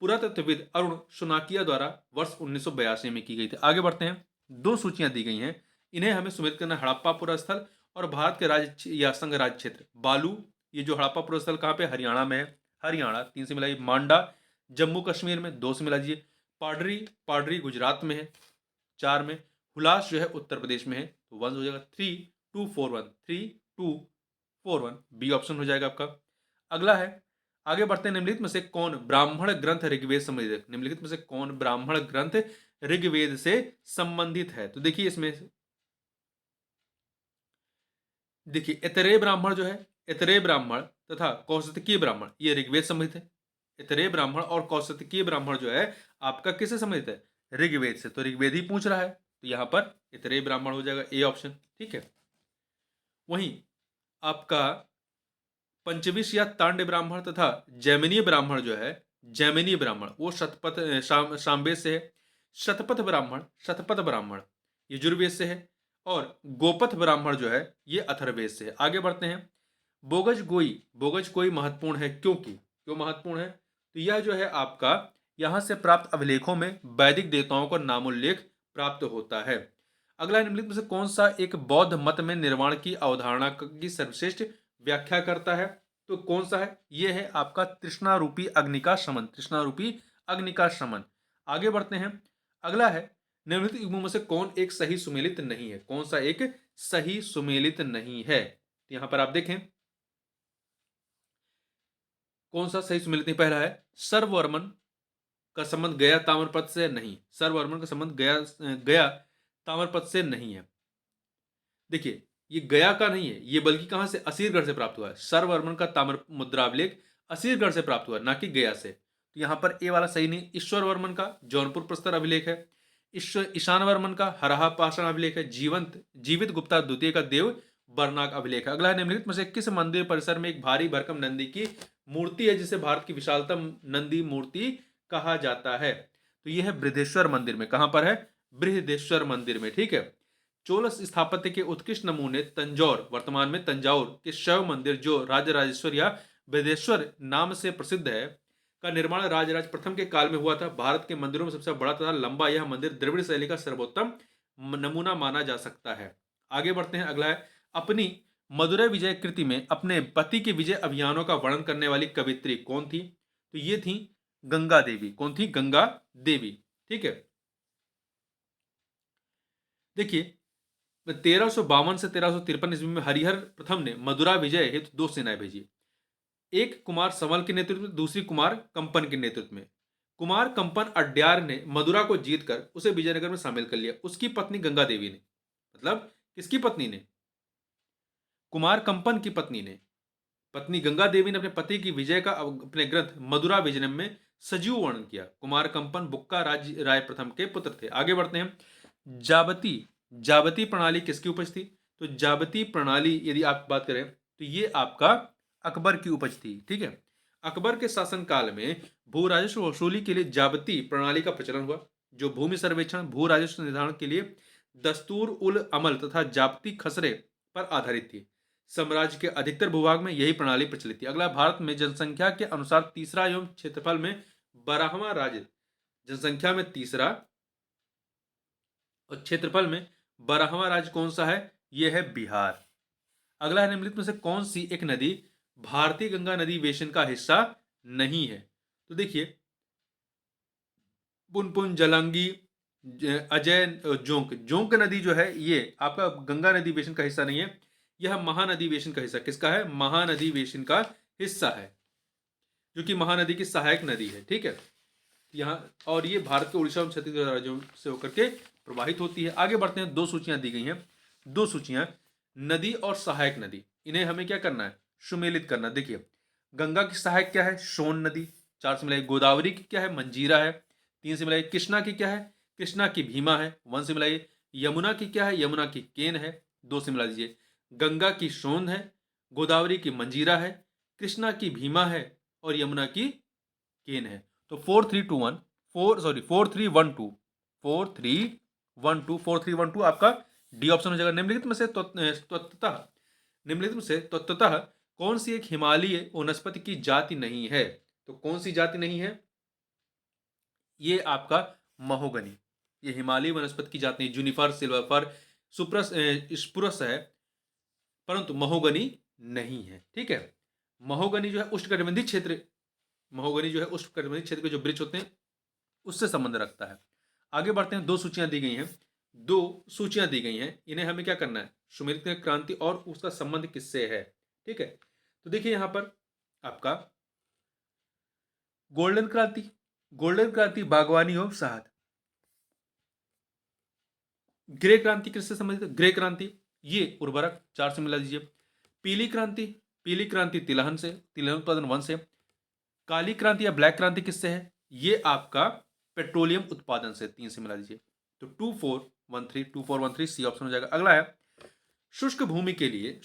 पुरातत्वविद अरुण शोनाकिया द्वारा वर्ष 1982 में की गई थी। आगे बढ़ते हैं। दो सूचियां दी गई हैं, इन्हें हमें सुमेलित करना। हड़प्पा पुरास्थल और भारत के राज्य या संघ राज्य क्षेत्र बालू। ये जो हड़प्पा पुरास्थल कहाँ पे? हरियाणा में है। हरियाणा 3 से मिलाइए। मांडा जम्मू कश्मीर में 2 से मिला दीजिए। पाडरी पाडरी गुजरात में है 4 में। हुलास जो है उत्तर प्रदेश में है। तो 1 हो जाएगा। 3241, 3241 बी ऑप्शन हो जाएगा आपका। अगला है, आगे बढ़ते हैं। निम्नलिखित में से कौन ब्राह्मण ग्रंथ ऋग्वेद संबंधित है? निम्नलिखित में से कौन ब्राह्मण ग्रंथ ऋग्वेद से संबंधित है? तो देखिए इसमें, देखिए इतरे ब्राह्मण जो है, इतरे ब्राह्मण तथा कौशिकीय ब्राह्मण ये ऋग्वेद संबंधित है। इतरे ब्राह्मण और कौशिकीय ब्राह्मण जो है आपका किससे संबंधित है? ऋग्वेद से। तो ऋग्वेद ही पूछ रहा है, तो यहां पर इतरे ब्राह्मण हो जाएगा, ए ऑप्शन। ठीक है, वहीं आपका पंचविश या तांड ब्राह्मण तथा जैमिनीय ब्राह्मण जो है, जैमिनीय ब्राह्मण वो सामवेद से है। शतपथ ब्राह्मण यजुर्वेद से है। और गोपथ ब्राह्मण जो है ये अथर्ववेद से है। आगे बढ़ते हैं। बोगज कोई महत्वपूर्ण है क्यों महत्वपूर्ण है? तो यह जो है आपका यहां से प्राप्त अभिलेखों में वैदिक देवताओं का नामोल्लेख प्राप्त होता है। अगला, निम्नलिखित में से कौन सा एक बौद्ध मत में निर्वाण की अवधारणा की सर्वश्रेष्ठ व्याख्या करता है? तो कौन सा है? यह है आपका तृष्णा रूपी अग्नि का शमन। तृष्णा रूपी अग्नि का शमन। आगे बढ़ते हैं। अगला है, निम्नलिखित युग्मों में से कौन एक सही सुमेलित नहीं है? कौन सा एक सही सुमेलित नहीं है? तो यहां पर आप देखें कौन सा सही सुमेलित नहीं। पहला है सर्ववर्मन, का संबंध गया ताम्रपत्र से नहीं, सर्ववर्मन का संबंध गया गया ताम्रपत्र से नहीं है। देखिए ये गया का नहीं है, ये बल्कि कहां से, असीरगढ़ से प्राप्त हुआ है। सर्ववर्मन का ताम्र मुद्राभिलेख असीरगढ़ से प्राप्त हुआ, ना कि गया से। तो यहां पर ए वाला सही नहीं। ईश्वर वर्मन का जौनपुर प्रस्तर अभिलेख है। ईशान वर्मन का हरहा पाषाण अभिलेख है। जीवित गुप्ता द्वितीय का देव बरनाक अभिलेख है। अगला है, निम्नलिखित में से किस मंदिर परिसर में एक भारी भरकम नंदी की मूर्ति है जिसे भारत की विशालतम नंदी मूर्ति कहा जाता है? तो यह है बृहदेश्वर मंदिर में। कहां पर है? बृहदेश्वर मंदिर में। ठीक है। चोल स्थापत्य के उत्कृष्ट नमूने तंजौर, वर्तमान में तंजाउर के शैव मंदिर जो राजराजेश्वर या बृहदेश्वर नाम से प्रसिद्ध है, का निर्माण राजराज प्रथम के काल में हुआ था। भारत के मंदिरों में सबसे बड़ा तथा लंबा यह मंदिर द्रविड़ शैली का सर्वोत्तम नमूना माना जा सकता है। आगे बढ़ते हैं। अगला है, अपनी मदुरै विजय कृति में अपने पति के विजय अभियानों का वर्णन करने वाली कवित्री कौन थी? तो ये थी गंगा देवी। कौन थी? गंगा देवी। ठीक है। देखिए 1352 से 1353 ईस्वी में हरिहर प्रथम ने मदुरा विजय हेतु दो सेनाएं भेजी। एक कुमार संवल के नेतृत्व में, दूसरी कुमार कंपन के नेतृत्व में। कुमार कंपन अड्यार ने मदुरा को जीतकर उसे विजयनगर में शामिल कर लिया। उसकी पत्नी गंगा देवी ने, मतलब किसकी पत्नी ने? कुमार कंपन की पत्नी ने, पत्नी गंगा देवी ने अपने पति की विजय का अपने ग्रंथ मदुरा विजयम में सजीव वर्णन किया। कुमार कंपन बुक्का राय प्रथम के पुत्र थे। आगे बढ़ते हैं। जाबती जाबती प्रणाली किसकी उपज थी? तो जाबती प्रणाली यदि आप बात करें तो ये आपका अकबर की उपज थी। ठीक है। अकबर के शासनकाल में भू राजस्व वसूली के लिए जाबती प्रणाली का प्रचलन हुआ, जो भूमि सर्वेक्षण, भू राजस्व निर्धारण के लिए दस्तूर उल अमल तथा जाबती खसरे पर आधारित थी। साम्राज्य के अधिकतर भूभाग में यही प्रणाली प्रचलित थी। अगला, भारत में जनसंख्या के अनुसार तीसरा एवं क्षेत्रफल में 12वां राज्य, जनसंख्या में तीसरा और क्षेत्रफल में 12वां राज्य कौन सा है? यह है बिहार। अगला है, निम्नलिखित में से कौन सी एक नदी भारतीय गंगा नदी बेसिन का हिस्सा नहीं है? तो देखिए पुनपुन, जलंगी, अजय, जोंक नदी जो है ये आपका गंगा नदी बेसिन का हिस्सा नहीं है। यह महानदी बेसिन का हिस्सा। किसका है? महानदी बेसिन का हिस्सा है, जो कि महानदी की सहायक नदी है। ठीक है। यहाँ और ये भारत के उड़ीसा और छत्तीसगढ़ राज्यों से होकर के प्रवाहित होती है। आगे बढ़ते हैं। दो सूचियां दी गई हैं, दो सूचियां, नदी और सहायक नदी। इन्हें हमें क्या करना है? सुमेलित करना। देखिए गंगा की सहायक क्या है? सोन नदी। 4 से मिलाई। गोदावरी की क्या है? मंजीरा है। 3 से मिलाई। कृष्णा की क्या है? कृष्णा की भीमा है। 1 से मिलाई। यमुना की क्या है? यमुना की केन है। 2 से मिला दीजिए। गंगा की सोन है, गोदावरी की मंजीरा है, कृष्णा की भीमा है और यमुना की केन है। तो 4-3-2-1 4-3-1-2 आपका डी ऑप्शन हो जाएगा। निम्नलिखित में से तत्वतः कौन सी एक हिमालयी वनस्पति की जाति नहीं है? तो कौन सी जाति नहीं है? ये आपका महोगनी। ये हिमालयी वनस्पति की जाति नहीं। जूनिफर, सिल्वर सुप्रस स्पुरस है, परंतु महोगनी नहीं है। ठीक है। महोगनी जो है उष्णकटिबंधीय क्षेत्र, महोगनी जो है उष्णकटिबंधीय क्षेत्र के जो वृक्ष होते हैं उससे संबंध रखता है। आगे बढ़ते हैं। दो सूचियां दी गई हैं, इन्हें हमें क्या करना है? सुमेलित क्रांति और उसका संबंध किससे है? ठीक है। तो देखिए यहां पर आपका गोल्डन क्रांति बागवानी और शहद। ग्रे क्रांति किससे संबंधित? ग्रे क्रांति ये उर्वरक। 4 से मिला दीजिए। पीली क्रांति तिलहन उत्पादन 1 से। काली क्रांति या ब्लैक क्रांति किससे है? ये आपका पेट्रोलियम उत्पादन से। 3 से मिला दीजिए। तो 2413 सी ऑप्शन हो जाएगा। अगला है, शुष्क भूमि के लिए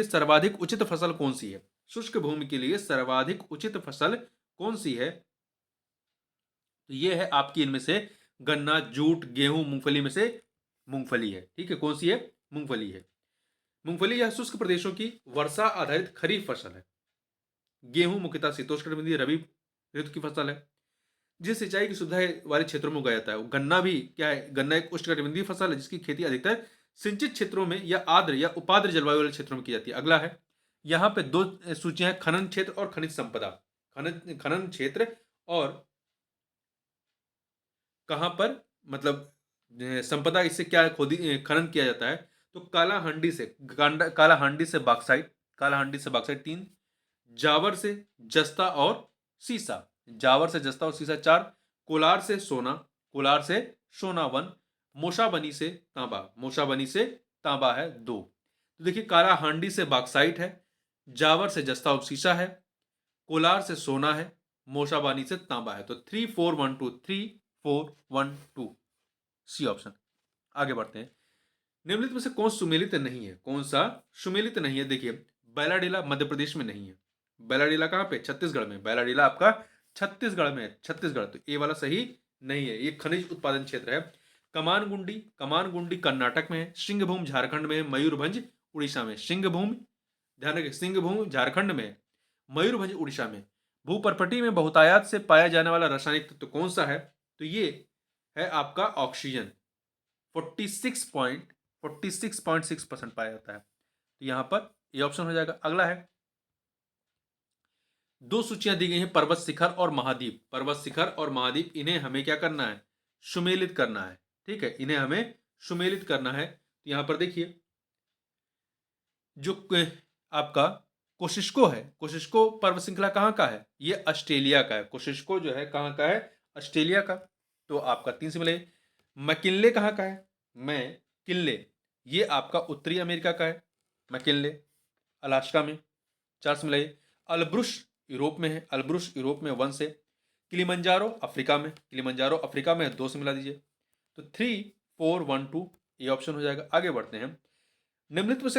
सर्वाधिक उचित फसल कौन सी है? शुष्क भूमि के लिए सर्वाधिक उचित फसल कौन सी है? तो ये है आपकी इनमें से गन्ना, जूट, गेहूं, मूंगफली में से मूंगफली है। ठीक है। कौन सी है? मूंगफली है। मूंगफली यह शुष्क प्रदेशों की वर्षा आधारित खरीफ फसल है। गेहूं मुख्यतः शीतोष्णकटिबंधीय रबी ऋतु की फसल है, जिस सिंचाई की सुविधा वाले क्षेत्रों में उगाया जाता है। गन्ना भी क्या है? गन्ना एक उष्णकटिबंधीय फसल है जिसकी खेती अधिकतर सिंचित क्षेत्रों में या आर्द्र या उपाद्र जलवायु वाले क्षेत्रों में की जाती है। अगला है, यहाँ पे दो सूचियां हैं, खनन क्षेत्र और खनिज संपदा। खनन क्षेत्र और कहां पर मतलब संपदा, इससे क्या खोदी खनन किया जाता है? तो कालाहांडी से बॉक्साइट, 3, जावर से जस्ता और सीसा, 4, कोलार से सोना, कोलार से सोना 1, मोशाबनी से तांबा, मोशाबनी से तांबा है 2। तो देखिए काला हांडी से बॉक्साइट है, जावर से जस्ता शीशा है, कोलार से सोना है, मोशाबानी से तांबा है। तो 3412, 3412 सी ऑप्शन। आगे बढ़ते हैं। निम्नलिखित में से कौन सुमेलित नहीं है? कौन सा सुमेलित नहीं है? देखिए बैलाडीला मध्य प्रदेश में नहीं है। बैलाडीला कहाँ पे? छत्तीसगढ़ में। बैलाडीला आपका छत्तीसगढ़ में है, छत्तीसगढ़। तो ए वाला सही नहीं है, ये खनिज उत्पादन क्षेत्र है। कमानगुंडी, कमानगुंडी कर्नाटक में है। सिंहभूम झारखंड में है। मयूरभंज उड़ीसा में। सिंहभूम, ध्यान रखिए, सिंहभूम झारखंड में, मयूरभंज उड़ीसा में। भूपर्पटी में बहुतायत से पाया जाने वाला रासायनिक तत्व कौन सा है? तो ये है आपका ऑक्सीजन। 46.6% पाया जाता है। तो यहां पर ये ऑप्शन हो जाएगा। अगला है, दो सूचियां दी गई हैं, पर्वत शिखर और महाद्वीप। पर्वत शिखर और महाद्वीप, इन्हें हमें क्या करना है? सुमेलित करना है। ठीक है, इन्हें हमें सुमेलित करना है। तो यहां पर देखिए जो आपका कोशिश्को है, कोशिश्को पर्वत श्रृंखला कहाँ का है? ये ऑस्ट्रेलिया का है। कोशिश्को जो है कहाँ का है? ऑस्ट्रेलिया का। तो आपका 3 से मिले। मैकिनले कहाँ का है? मैकिनले, ये आपका उत्तरी अमेरिका का है। मैकिनले अलास्का में। 4 से मिलाइए। अल्ब्रुश यूरोप में है। अल्ब्रुश यूरोप में 1 से। किलिमंजारो अफ्रीका में, किलिमंजारो अफ्रीका में है, 2 से मिला दीजिए। तो 3412 ये ऑप्शन हो जाएगा। आगे बढ़ते हैं। निम्नलिखित में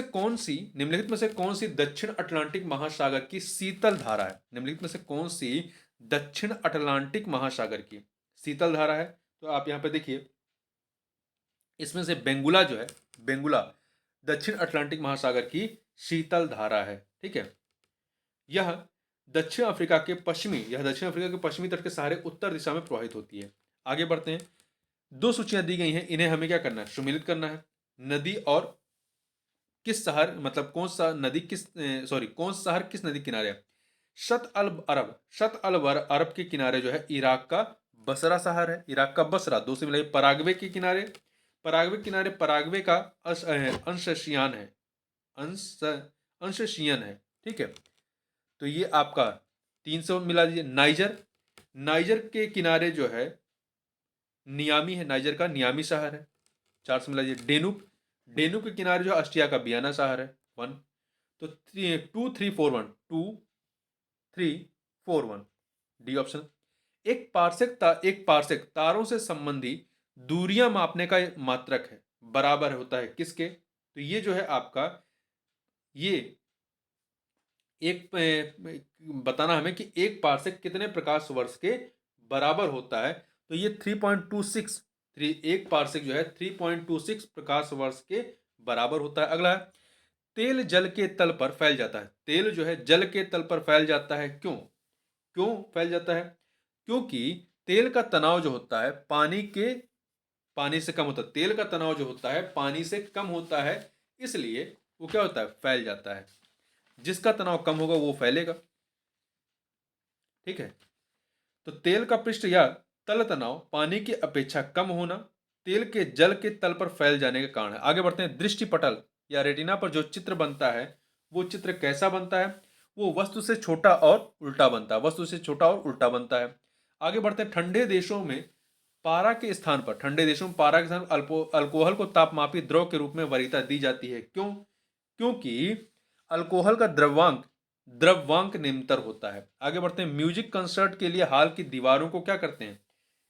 से कौन सी दक्षिण अटलांटिक महासागर की शीतल धारा है? निम्नलिखित में से कौन सी दक्षिण अटलांटिक महासागर की शीतल धारा है? तो आप यहां पे देखिए, इसमें से बेंगुला जो है, बेंगुला दक्षिण अटलांटिक महासागर की शीतल धारा है। ठीक है, यह दक्षिण अफ्रीका के पश्चिमी तट के सहारे उत्तर दिशा में प्रवाहित होती है। आगे बढ़ते हैं। दो सूचियां दी गई हैं, इन्हें हमें क्या करना है? सुमेलित करना है। नदी और किस शहर, मतलब कौन सा नदी किस कौन सा शहर किस नदी किनारे है? शत अल अरब के किनारे जो है इराक का बसरा शहर है। इराक का बसरा। 2 से मिलाइए। पराग्वे के किनारे, पराग्वे के किनारे, पराग्वे का अंशशियान है, अंशशियन है। ठीक है, तो ये आपका 300 मिला दीजिए। नाइजर, नाइजर के किनारे जो है नियामी है, नाइजर का नियामी शहर है। 4 से मिला दीजिए। डेनुब, डेनुब के किनारे जो ऑस्ट्रिया का बियाना शहर है 1। तो 2341 डी ऑप्शन। एक पार्सेक तारों से संबंधी दूरियां मापने का मात्रक है, बराबर होता है किसके? तो ये जो है आपका, ये एक बताना हमें कि एक पार्सेक कितने प्रकाश वर्ष के बराबर होता है। तो ये 3.26, एक पार्सेक जो है 3.26 प्रकाश वर्ष के बराबर होता है। अगला है, तेल जल के तल पर फैल जाता है। तेल जो है जल के तल पर फैल जाता है, क्यों? क्यों फैल जाता है? क्योंकि तेल का तनाव जो होता है पानी से कम होता है। तेल का तनाव जो होता है पानी से कम होता है, इसलिए वो क्या होता है? फैल जाता है। जिसका तनाव कम होगा वो फैलेगा। ठीक है, तो तेल का पृष्ठ या तल तनाव पानी की अपेक्षा कम होना तेल के जल के तल पर फैल जाने के कारण है। आगे बढ़ते हैं। दृष्टि पटल या रेटिना पर जो चित्र बनता है, वो चित्र कैसा बनता है? वो वस्तु से छोटा और उल्टा बनता है। वस्तु से छोटा और उल्टा बनता है। आगे बढ़ते हैं। ठंडे देशों में पारा के स्थान पर अल्कोहल को तापमापी द्रव के रूप में वरीयता दी जाती है। क्यों? क्योंकि अल्कोहल का द्रव्यांक निम्नतर होता है। आगे बढ़ते हैं। म्यूजिक कंसर्ट के लिए हाल की दीवारों को क्या करते हैं?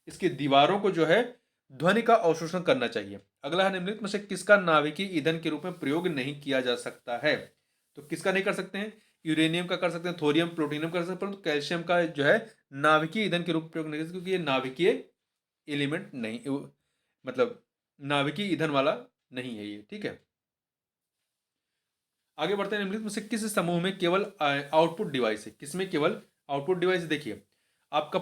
इसकी दीवारों को जो है ध्वनि का अवशोषण करना चाहिए। अगला है, निम्नलिखित में से किसका नाभिकीय ईंधन के रूप में प्रयोग नहीं किया जा सकता है? तो किसका नहीं कर सकते हैं? यूरेनियम का कर सकते हैं, थोरियम प्लूटोनियम कर सकते हैं, परंतु कैल्शियम का जो है नाभिकीय ईंधन के रूप में प्रयोग नहीं कर सकते, क्योंकि ये नाभिकीय एलिमेंट नहीं, मतलब नाभिकीय ईंधन वाला नहीं है ये। ठीक है, आगे बढ़ते हैं। निम्नलिखित में से किस समूह में केवल आउटपुट डिवाइस है? किसमें केवल आउटपुट डिवाइस? देखिए आपका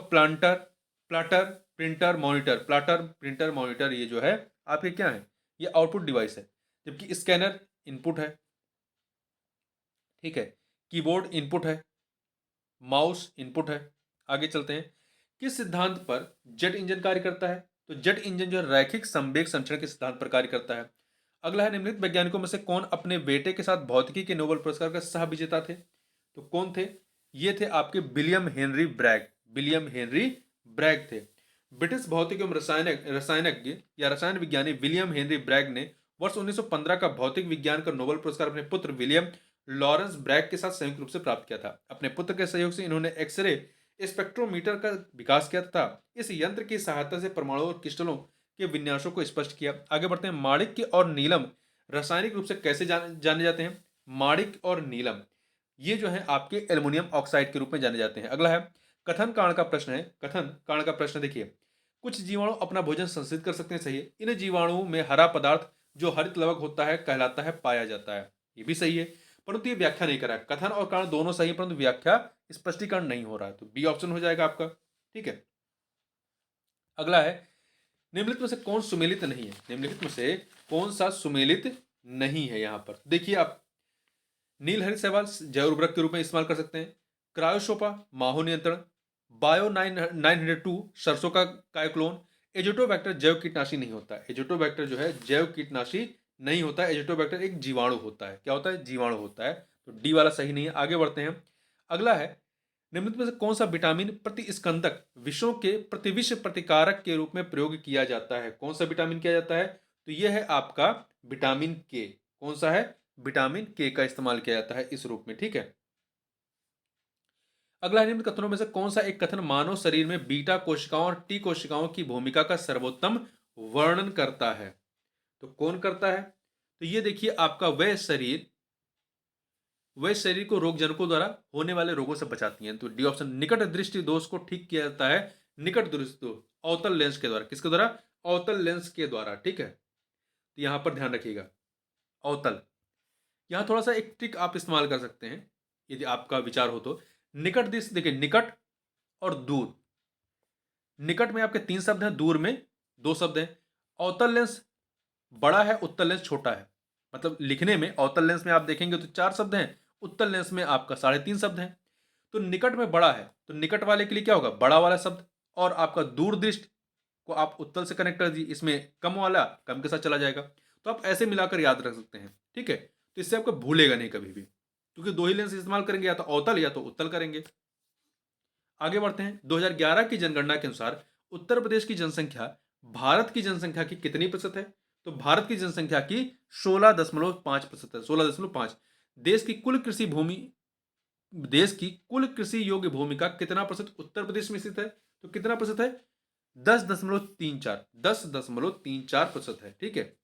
plotter printer monitor, plotter printer monitor, ये जो है आपके क्या है? ये आउटपुट डिवाइस है। जबकि स्कैनर इनपुट है। ठीक है, कीबोर्ड इनपुट है, माउस इनपुट है। आगे चलते हैं। किस सिद्धांत पर जेट इंजन कार्य करता है? तो जेट इंजन जो है रैखिक संवेग संचरण के सिद्धांत पर कार्य करता है। अगला है, निम्नलिखित वैज्ञानिकों में से कौन अपने बेटे के साथ भौतिकी के नोबेल पुरस्कार का सह विजेता थे? तो कौन थे? ये थे आपके William Henry Bragg. William Henry Bragg थे। ब्रिटिश भौतिक एवं रसायनज्ञ या रसायन विज्ञानी विलियम हेनरी ब्रैग ने वर्ष 1915 का भौतिक विज्ञान का नोबेल पुरस्कार अपने पुत्र विलियम लॉरेंस ब्रैग के साथ संयुक्त रूप से प्राप्त किया था। अपने पुत्र के सहयोग से इन्होंने एक्सरे स्पेक्ट्रोमीटर का विकास किया था। इस यंत्र की सहायता से परमाणु और क्रिस्टलों के विन्यासों को स्पष्ट किया। आगे बढ़ते हैं, माणिक्य और नीलम रासायनिक रूप से कैसे जाने जाते हैं? माणिक्य और नीलम ये जो है आपके एल्युमिनियम ऑक्साइड के रूप में जाने जाते हैं। अगला है कथन कारण का प्रश्न है। कथन कारण का प्रश्न देखिए, कुछ जीवाणु अपना भोजन संस्कृत कर सकते हैं, सही है। इन जीवाणुओं में हरा पदार्थ जो हरित लवक होता है कहलाता है, पाया जाता है, ये भी सही है, परंतु ये व्याख्या नहीं करा है। कथन और कारण दोनों सही है, परंतु व्याख्या स्पष्टीकरण नहीं हो रहा है, तो बी ऑप्शन हो जाएगा आपका। ठीक है, अगला है निम्नलिखित में से कौन सुमेलित नहीं है? निम्नलिखित में से कौन सा सुमेलित नहीं है? यहां पर देखिए आप, नील हरित शैवाल जैव उर्वरक के रूप में इस्तेमाल कर सकते हैं, क्रायोशोपा माहो नियंत्रण, बायो 902 सरसों का कायोक्लोन, एजोटोबैक्टर जैव कीटनाशी नहीं होता है। एजोटोबैक्टर जो है जैव कीटनाशी नहीं होता है, एजोटोबैक्टर एक जीवाणु होता है। क्या होता है? जीवाणु होता है, तो डी वाला सही नहीं है। आगे बढ़ते हैं, अगला है निम्नलिखित में से कौन सा विटामिन प्रतिस्कंदक विषों के प्रतिविष प्रतिकारक के रूप में प्रयोग किया जाता है? कौन सा विटामिन किया जाता है? तो यह है आपका विटामिन के। कौन सा है? विटामिन के का इस्तेमाल किया जाता है इस रूप में। ठीक है, अगला निम्न कथनों में से कौन सा एक कथन मानव शरीर में बीटा कोशिकाओं और टी कोशिकाओं की भूमिका का सर्वोत्तम वर्णन करता है? तो कौन करता है? तो ये देखिए आपका वह शरीर को रोग जनकों द्वारा होने वाले रोगों से बचाती हैं। तो डी ऑप्शन, निकट दृष्टि दोष को ठीक किया जाता है निकट दृष्टि दोष अवतल लेंस के द्वारा। किसके द्वारा? अवतल लेंस के द्वारा। ठीक है, तो यहां पर ध्यान रखिएगा, अवतल। यहां थोड़ा सा एक ट्रिक आप इस्तेमाल कर सकते हैं यदि आपका विचार हो तो। निकट दृष्टि देखिए, निकट और दूर, निकट में आपके 3 शब्द हैं, दूर में 2 शब्द हैं। अवतल लेंस बड़ा है, उत्तल लेंस छोटा है, मतलब लिखने में अवतल लेंस में आप देखेंगे तो 4 शब्द हैं, उत्तल लेंस में आपका 3.5 शब्द हैं। तो निकट में बड़ा है, तो निकट वाले के लिए क्या होगा? बड़ा वाला शब्द। और आपका दूर दृष्टि को आप उत्तल से कनेक्ट कर दीजिए, इसमें कम वाला कम के साथ चला जाएगा। तो आप ऐसे मिलाकर याद रख सकते हैं। ठीक है, तो इससे आपको भूलेगा नहीं कभी भी, क्योंकि 2 ही लेंस इस्तेमाल करेंगे, या तो अवतल या तो उत्तल करेंगे। आगे बढ़ते हैं, 2011 की जनगणना के अनुसार उत्तर प्रदेश की जनसंख्या भारत की जनसंख्या की कितनी प्रतिशत है? तो भारत की जनसंख्या की 16.5% है, 16.5। देश की कुल कृषि भूमि, देश की कुल कृषि योग्य भूमि का कितना प्रतिशत उत्तर प्रदेश में स्थित है? तो कितना प्रतिशत है? 10.34, 10.34% है। ठीक है,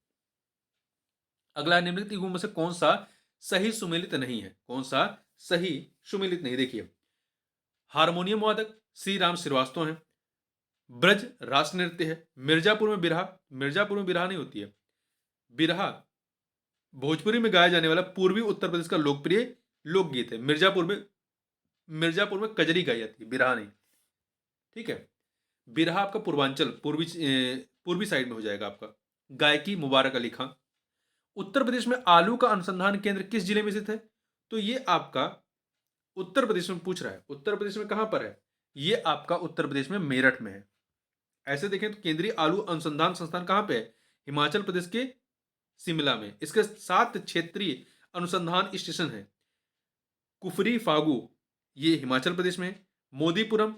अगला निम्नलिखित युगों में से कौन सा सही सुमेलित नहीं है? कौन सा सही सुमेलित नहीं? देखिए, हारमोनियम वादक श्री राम श्रीवास्तव हैं, ब्रज राष्ट्र नृत्य है, मिर्जापुर में बिरहा, मिर्जापुर में बिरहा नहीं होती है, बिरहा भोजपुरी में गाया जाने वाला पूर्वी उत्तर प्रदेश का लोकप्रिय लोकगीत है। मिर्जापुर में कजरी गाई जाती है, बिरहा नहीं। ठीक है, बिरहा आपका पूर्वांचल पूर्वी साइड में हो जाएगा आपका। गायकी मुबारक अली खां। उत्तर प्रदेश में आलू का अनुसंधान केंद्र किस जिले में स्थित है? तो ये आपका उत्तर प्रदेश में पूछ रहा है, उत्तर प्रदेश में कहां पर है? ये आपका उत्तर प्रदेश में मेरठ में है। ऐसे देखें तो केंद्रीय आलू अनुसंधान संस्थान कहां पे है? हिमाचल प्रदेश के शिमला में। इसके 7 क्षेत्रीय अनुसंधान स्टेशन है। कुफरी फागू ये हिमाचल प्रदेश में है, मोदीपुरम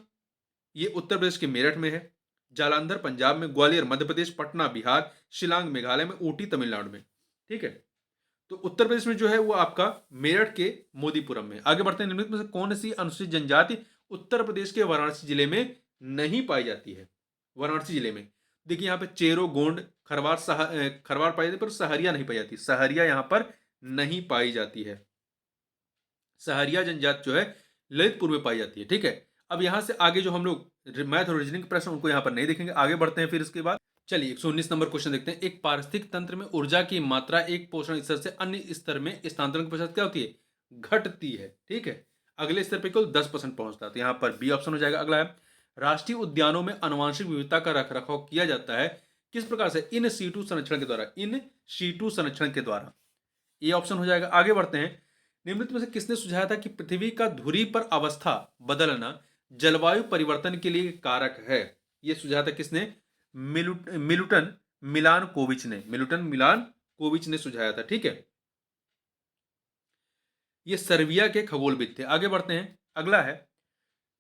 ये उत्तर प्रदेश के मेरठ में है, जालंधर पंजाब में, ग्वालियर मध्य प्रदेश, पटना बिहार, शिलांग मेघालय में, ऊटी तमिलनाडु में। ठीक है, तो उत्तर प्रदेश में जो है वो आपका मेरठ के मोदीपुरम में। आगे बढ़ते हैं, निम्नलिखित में से कौन सी अनुसूचित जनजाति उत्तर प्रदेश के वाराणसी जिले में नहीं पाई जाती है? वाराणसी जिले में देखिए, यहाँ पे चेरो, गोंड, खरवार पाई जाती है, पर सहरिया नहीं पाई जाती। सहरिया यहाँ पर नहीं पाई जाती है। सहरिया जनजाति जो है ललितपुर में पाई जाती है। ठीक है, अब यहां से आगे जो हम लोग मैथ और रीजनिंग प्रश्न उनको यहाँ पर नहीं देखेंगे, आगे बढ़ते हैं फिर इसके बाद। चलिए 119 नंबर क्वेश्चन देखते हैं। एक पारिस्थितिक तंत्र में ऊर्जा की मात्रा एक पोषण स्तर से अन्य स्तर में स्थानांतरण के पश्चात क्या होती है? घटती है। ठीक है, अगले स्तर पर केवल 10% पहुंचता है, तो यहाँ पर बी ऑप्शन हो जाएगा। अगला है, राष्ट्रीय उद्यानों में आनुवंशिक विविधता का रखरखाव किया जाता है किस प्रकार से? इन सीटू संरक्षण के द्वारा, इन सीटू संरक्षण के द्वारा, ये ऑप्शन हो जाएगा। आगे बढ़ते हैं, निम्नलिखित में से किसने सुझाया था कि पृथ्वी का धुरी पर अवस्था बदलना जलवायु परिवर्तन के लिए कारक है? यह सुझाया था किसने? मिलुटन मिलान कोविच ने, मिलुटन मिलान कोविच ने सुझाया था। ठीक है, ये सर्बिया के खगोलविद थे। आगे बढ़ते हैं, अगला है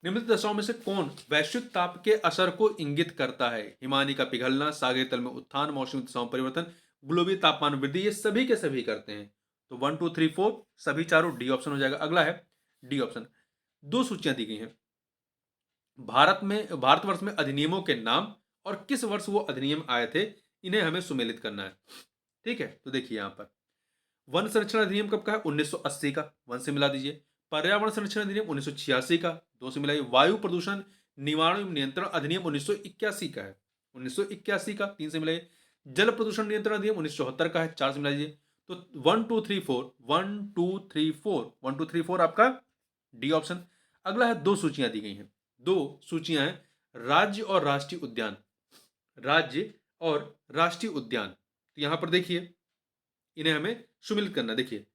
निम्नलिखित दशाओं में से कौन वैश्विक ताप के असर को इंगित करता है? हिमानी का पिघलना, सागरीय तल में उत्थान, मौसमी दशाओं में परिवर्तन, ग्लोबी तापमान वृद्धि, ये सभी के सभी करते हैं। तो 1 2 3 4 सभी चारों डी ऑप्शन हो जाएगा। अगला है डी ऑप्शन। दो सूचियां दी गई हैं। भारतवर्ष में अधिनियमों के नाम और किस वर्ष वो अधिनियम आए थे, इन्हें हमें सुमेलित करना है। ठीक है, तो देखिए यहां पर वन संरक्षण अधिनियम कब का है? 1980 का, वन से मिला दीजिए। पर्यावरण संरक्षण अधिनियम 1986 का, दो से मिलाइए। वायु प्रदूषण निवारण एवं नियंत्रण अधिनियम 1981 का है, 1981 का, तीन से मिलाइए। जल प्रदूषण नियंत्रण अधिनियम 1974 का है, चार से मिलाइए। तो 1 2 3 4, 1 2 3 4, 1 2 3 4 आपका डी ऑप्शन। अगला है, दो सूचियां दी गई हैं, दो सूचियां हैं, राज्य और राष्ट्रीय उद्यान, राज्य और राष्ट्रीय उद्यान। तो यहां पर देखिए इन्हें हमें सुमिलित करना। देखिए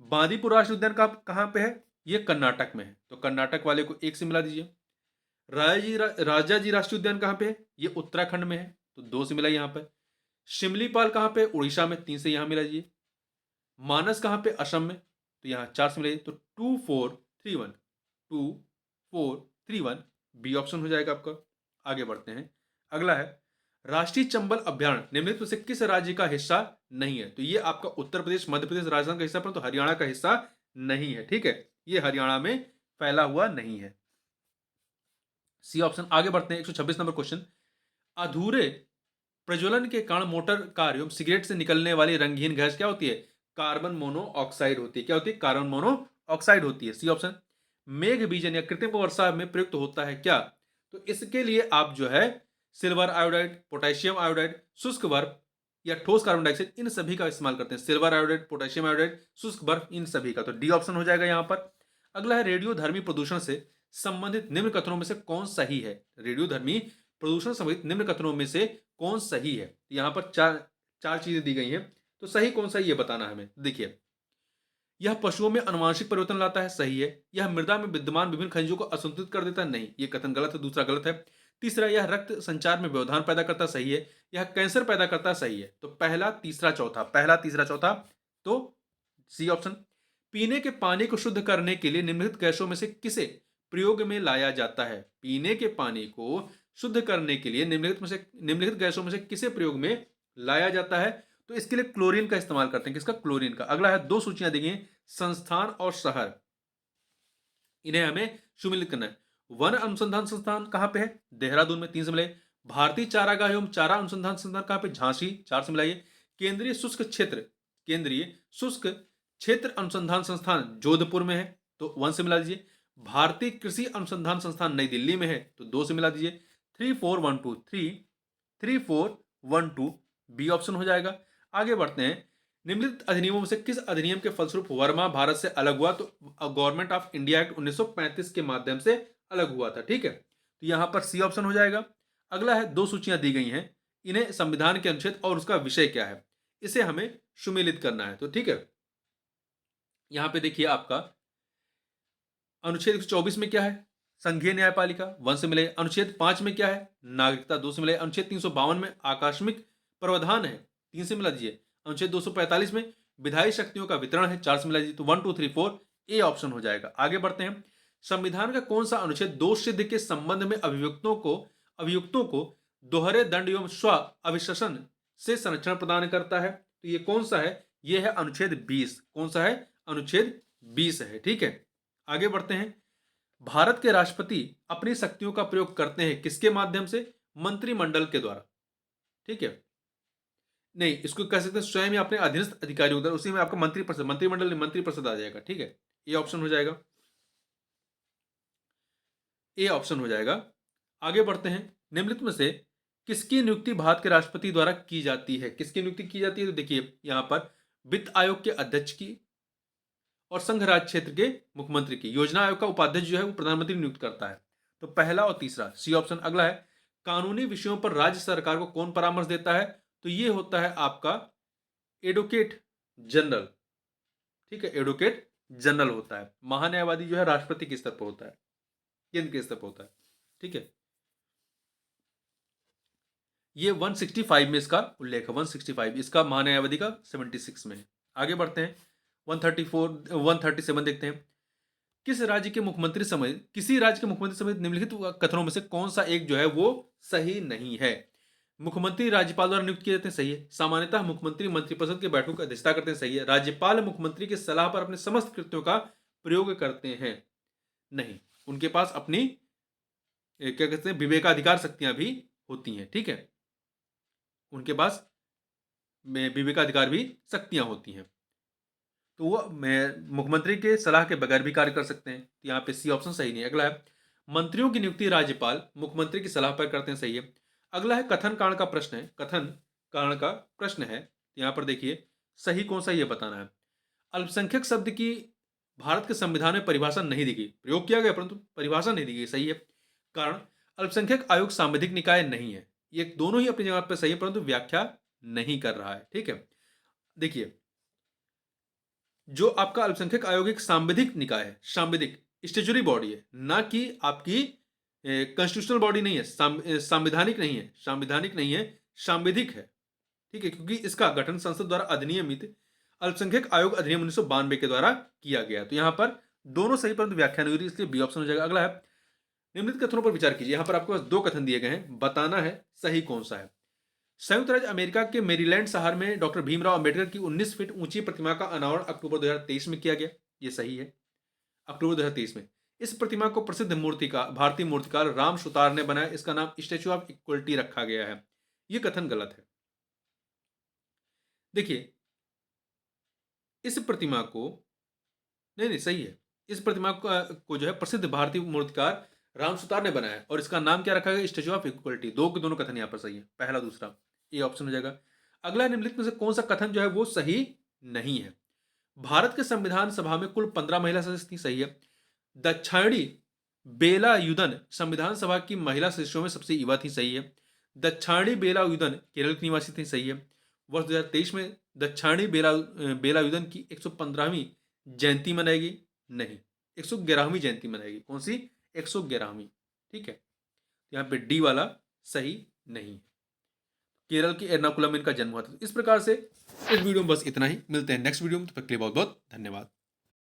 बांदीपुर राष्ट्रीय उद्यान का कहां पे है? ये कर्नाटक में है, तो कर्नाटक वाले को एक से मिला दीजिए। राजा जी राष्ट्रीय उद्यान कहां पे है? ये उत्तराखंड में है, तो दो से मिला यहां पर। शिमलीपाल कहां पे? उड़ीसा में, तीन से यहां मिला दीजिए। मानस कहां पे? असम में, तो यहां चार से मिलाइए। तो 2 4 3 1, 2 4 3 1 बी ऑप्शन हो जाएगा आपका। आगे बढ़ते हैं। अगला है, राष्ट्रीय चंबल अभ्यारण्य निम्नलिखित में से किस राज्य का हिस्सा नहीं है? तो ये आपका उत्तर प्रदेश, मध्य प्रदेश, राजस्थान का हिस्सा, परंतु हरियाणा का हिस्सा नहीं है। ठीक है, ये हरियाणा में फैला हुआ नहीं है, सी ऑप्शन। आगे बढ़ते हैं, 126 नंबर क्वेश्चन। अधूरे प्रज्वलन के कारण मोटर कार एवं सिगरेट से निकलने वाली रंगहीन गैस क्या होती है? कार्बन मोनोऑक्साइड होती है। क्या होती है? कार्बन मोनोऑक्साइड होती है, सी ऑप्शन। मेघ बीजन या कृत्रिम वर्षा में प्रयुक्त होता है क्या? तो इसके लिए आप जो है सिल्वर आयोडाइड, पोटेशियम आयोडाइड, शुष्क बर्फ या ठोस कार्बन डाइऑक्साइड, इन सभी का इस्तेमाल करते हैं। सिल्वर आयोडाइड, पोटेशियम आयोडाइड, शुष्क बर्फ, इन सभी का, तो डी ऑप्शन हो जाएगा यहां पर। अगला है, रेडियोधर्मी प्रदूषण से संबंधित निम्न कथनों में से कौन सही है? रेडियोधर्मी प्रदूषण संबंधित निम्न कथनों में से कौन सही है? यहां पर चार चार चीजें दी गई हैं, तो सही कौन सा है ये बताना है हमें। देखिए, यह पशुओं में अनुवांशिक परिवर्तन लाता है, सही है। यह मृदा में विद्यमान विभिन्न खनिजों को असंतुलित कर देता है, नहीं, ये कथन गलत है, दूसरा गलत है। तीसरा, यह रक्त संचार में व्यवधान पैदा करता, सही है। यह कैंसर पैदा करता, सही है। तो पहला तीसरा चौथा, पहला तीसरा चौथा, तो सी ऑप्शन। पीने के पानी को शुद्ध करने के लिए निम्नलिखित गैसों में से किसे प्रयोग में लाया जाता है? पीने के पानी को शुद्ध करने के लिए निम्नलिखित गैसों में से किसे प्रयोग में लाया जाता है? तो इसके लिए क्लोरीन का इस्तेमाल करते हैं। किसका? क्लोरीन का। अगला है, दो सूचियां दी गई हैं, संस्थान और शहर, इन्हें हमें सुमिलित करना है। वन अनुसंधान संस्थान कहां पे है? देहरादून में, तीन से मिलाइए। भारतीय चारागाह एवं चारा अनुसंधान संस्थान कहां पे? झांसी, चार से मिलाइए। केंद्रीय शुष्क क्षेत्र, केंद्रीय शुष्क क्षेत्र अनुसंधान संस्थान जोधपुर में है, तो वन से मिला दीजिए। भारतीय कृषि अनुसंधान संस्थान नई दिल्ली में है, तो दो से मिला दीजिए। 3 4 1 2 3, 3 4 1 2 बी ऑप्शन हो जाएगा। आगे बढ़ते हैं। निम्नलिखित अधिनियमों में से किस अधिनियम के फलस्वरूप वर्मा भारत से अलग हुआ? तो गवर्नमेंट ऑफ इंडिया एक्ट 1935 के माध्यम से अलग हुआ था। ठीक है, तो यहां पर सी ऑप्शन हो जाएगा। अगला है, दो सूचियां दी गई हैं, इन्हें संविधान के अनुच्छेद और उसका विषय क्या है, इसे हमें सुमेलित करना है। तो ठीक है, यहां पे देखिए आपका अनुच्छेद 124 में क्या है? संघीय न्यायपालिका, वन से मिले। अनुच्छेद 5 में क्या है? नागरिकता, दो से मिले। अनुच्छेद 352 में आकस्मिक प्रावधान है, तीन से मिला दीजिए। अनुच्छेद 245 में विधायी शक्तियों का वितरण है, चार से मिला दीजिए। तो 1 2 3 4 ए ऑप्शन हो जाएगा। आगे बढ़ते हैं। संविधान का कौन सा अनुच्छेद दोष सिद्ध के संबंध में अभियुक्तों को दोहरे दंड एवं स्व अभिशसन से संरक्षण प्रदान करता है? तो ये कौन सा है? ये है अनुच्छेद 20। कौन सा है? अनुच्छेद 20 है। ठीक है, आगे बढ़ते हैं। भारत के राष्ट्रपति अपनी शक्तियों का प्रयोग करते हैं किसके माध्यम से? मंत्रिमंडल के द्वारा। ठीक है, नहीं, इसको कह सकते हैं स्वयं ही अपने अधीनस्थ अधिकारियों द्वारा, उसी में आपका मंत्रिपरिषद, मंत्रिमंडल नहीं, मंत्रिपरिषद आ जाएगा। ठीक है, ये ऑप्शन हो जाएगा, ए ऑप्शन हो जाएगा। आगे बढ़ते हैं। निम्नलिखित में से किसकी नियुक्ति भारत के राष्ट्रपति द्वारा की जाती है? किसकी नियुक्ति की जाती है? तो देखिए यहां पर वित्त आयोग के अध्यक्ष की और संघ राज्य क्षेत्र के मुख्यमंत्री की। योजना आयोग का उपाध्यक्ष जो है वो प्रधानमंत्री नियुक्त करता है। तो पहला और तीसरा, सी ऑप्शन। अगला है, कानूनी विषयों पर राज्य सरकार को कौन परामर्श देता है? तो ये होता है आपका एडवोकेट जनरल। ठीक है, एडवोकेट जनरल होता है। महान्यायवादी जो है राष्ट्रपति के स्तर पर होता है, केंद्र के स्तर पर होता है। ठीक है, ये 165 में इसका उल्लेख है, 165 इसका, महान्यायवादी का 76 में है। आगे बढ़ते हैं। 134 137 देखते हैं। किसी राज्य के मुख्यमंत्री समेत निम्नलिखित कथनों में से कौन सा एक जो है वो सही नहीं है? मुख्यमंत्री राज्यपाल द्वारा नियुक्त किए जाते हैं, सही है। सामान्यतः मुख्यमंत्री मंत्रिपरिषद की बैठकों की अध्यक्षता करते हैं, सही है। राज्यपाल मुख्यमंत्री की सलाह पर अपने समस्त कृत्यों का प्रयोग करते हैं, नहीं। उनके पास अपनी क्या कहते हैं विवेकाधिकार शक्तियां भी होती हैं, ठीक है। उनके पास में विवेकाधिकार भी शक्तियां होती हैं, तो वो मुख्यमंत्री के सलाह के बगैर भी कार्य कर सकते हैं। यहाँ पे सी ऑप्शन सही नहीं है। अगला है मंत्रियों की नियुक्ति राज्यपाल मुख्यमंत्री की सलाह पर करते हैं, सही है। अगला है कथन कारण का प्रश्न है, कथन कारण का प्रश्न है। यहाँ पर देखिए सही कौन सा ये बताना है। अल्पसंख्यक शब्द की भारत के संविधान में परिभाषा नहीं दी गई, प्रयोग किया गया परंतु परिभाषा नहीं दी गई, सही है। कारण अल्पसंख्यक आयोग सांविधिक निकाय नहीं है, ये दोनों ही अपनी जगह पर सही है परंतु व्याख्या नहीं कर रहा है, ठीक है। देखिए जो आपका अल्पसंख्यक आयोग एक सांविधिक निकाय है, सांविधिक स्टेचुरी बॉडी है, ना कि आपकी कॉन्स्टिट्यूशनल बॉडी नहीं है, संवैधानिक नहीं है, संवैधानिक नहीं है, सांविधिक है, ठीक है। क्योंकि इसका गठन संसद द्वारा अधिनियमित अल्पसंख्यक आयोग अधिनियम 1992 के द्वारा किया गया। तो यहाँ पर दोनों सही परंतु व्याख्या नहीं हो रही, इसलिए बी ऑप्शन हो जाएगा। अगला है निम्नलिखित कथनों पर विचार कीजिए। यहाँ पर आपके पास दो कथन दिए गए हैं, बताना है सही कौन सा है। संयुक्त राज्य अमेरिका के मेरीलैंड शहर में डॉक्टर भीमराव अंबेडकर की 19 फीट ऊंची प्रतिमा का अनावरण अक्टूबर 2023 में किया गया, ये सही है। अक्टूबर 2023 में इस प्रतिमा को प्रसिद्ध मूर्तिकार भारतीय मूर्तिकार राम सुतार ने बनाया, इसका नाम स्टैच्यू ऑफ इक्वलिटी रखा गया है, ये कथन गलत है। देखिए इस प्रतिमा को नहीं सही है, इस प्रतिमा को जो है प्रसिद्ध भारतीय मूर्तिकार राम सुतार ने बनाया और इसका नाम क्या रखा गया, स्टैच्यू ऑफ इक्वलिटी। दो के दोनों कथन यहाँ पर सही है, पहला दूसरा, ये ऑप्शन हो जाएगा। अगला निम्नलिखित में से कौन सा कथन जो है वो सही नहीं है। भारत के संविधान सभा में कुल 15 महिला सदस्य थी, सही है। दक्षिणी बेलायुधन संविधान सभा की महिला सदस्यों में सबसे युवा थी, सही है। दक्षिणी बेलायुधन केरल की निवासी थी, सही है। वर्ष 2023 में दक्षिणी बेलायुधन की 115वीं जयंती मनाएगी, नहीं, 111वीं जयंती मनाएगी। कौन सी? 111वीं, ठीक है। यहाँ पे डी वाला सही नहीं है। केरल के एर्नाकुलम में इनका जन्म हुआ था। इस प्रकार से इस वीडियो में बस इतना ही, मिलते हैं नेक्स्ट वीडियो में, तब तक के लिए बहुत बहुत धन्यवाद।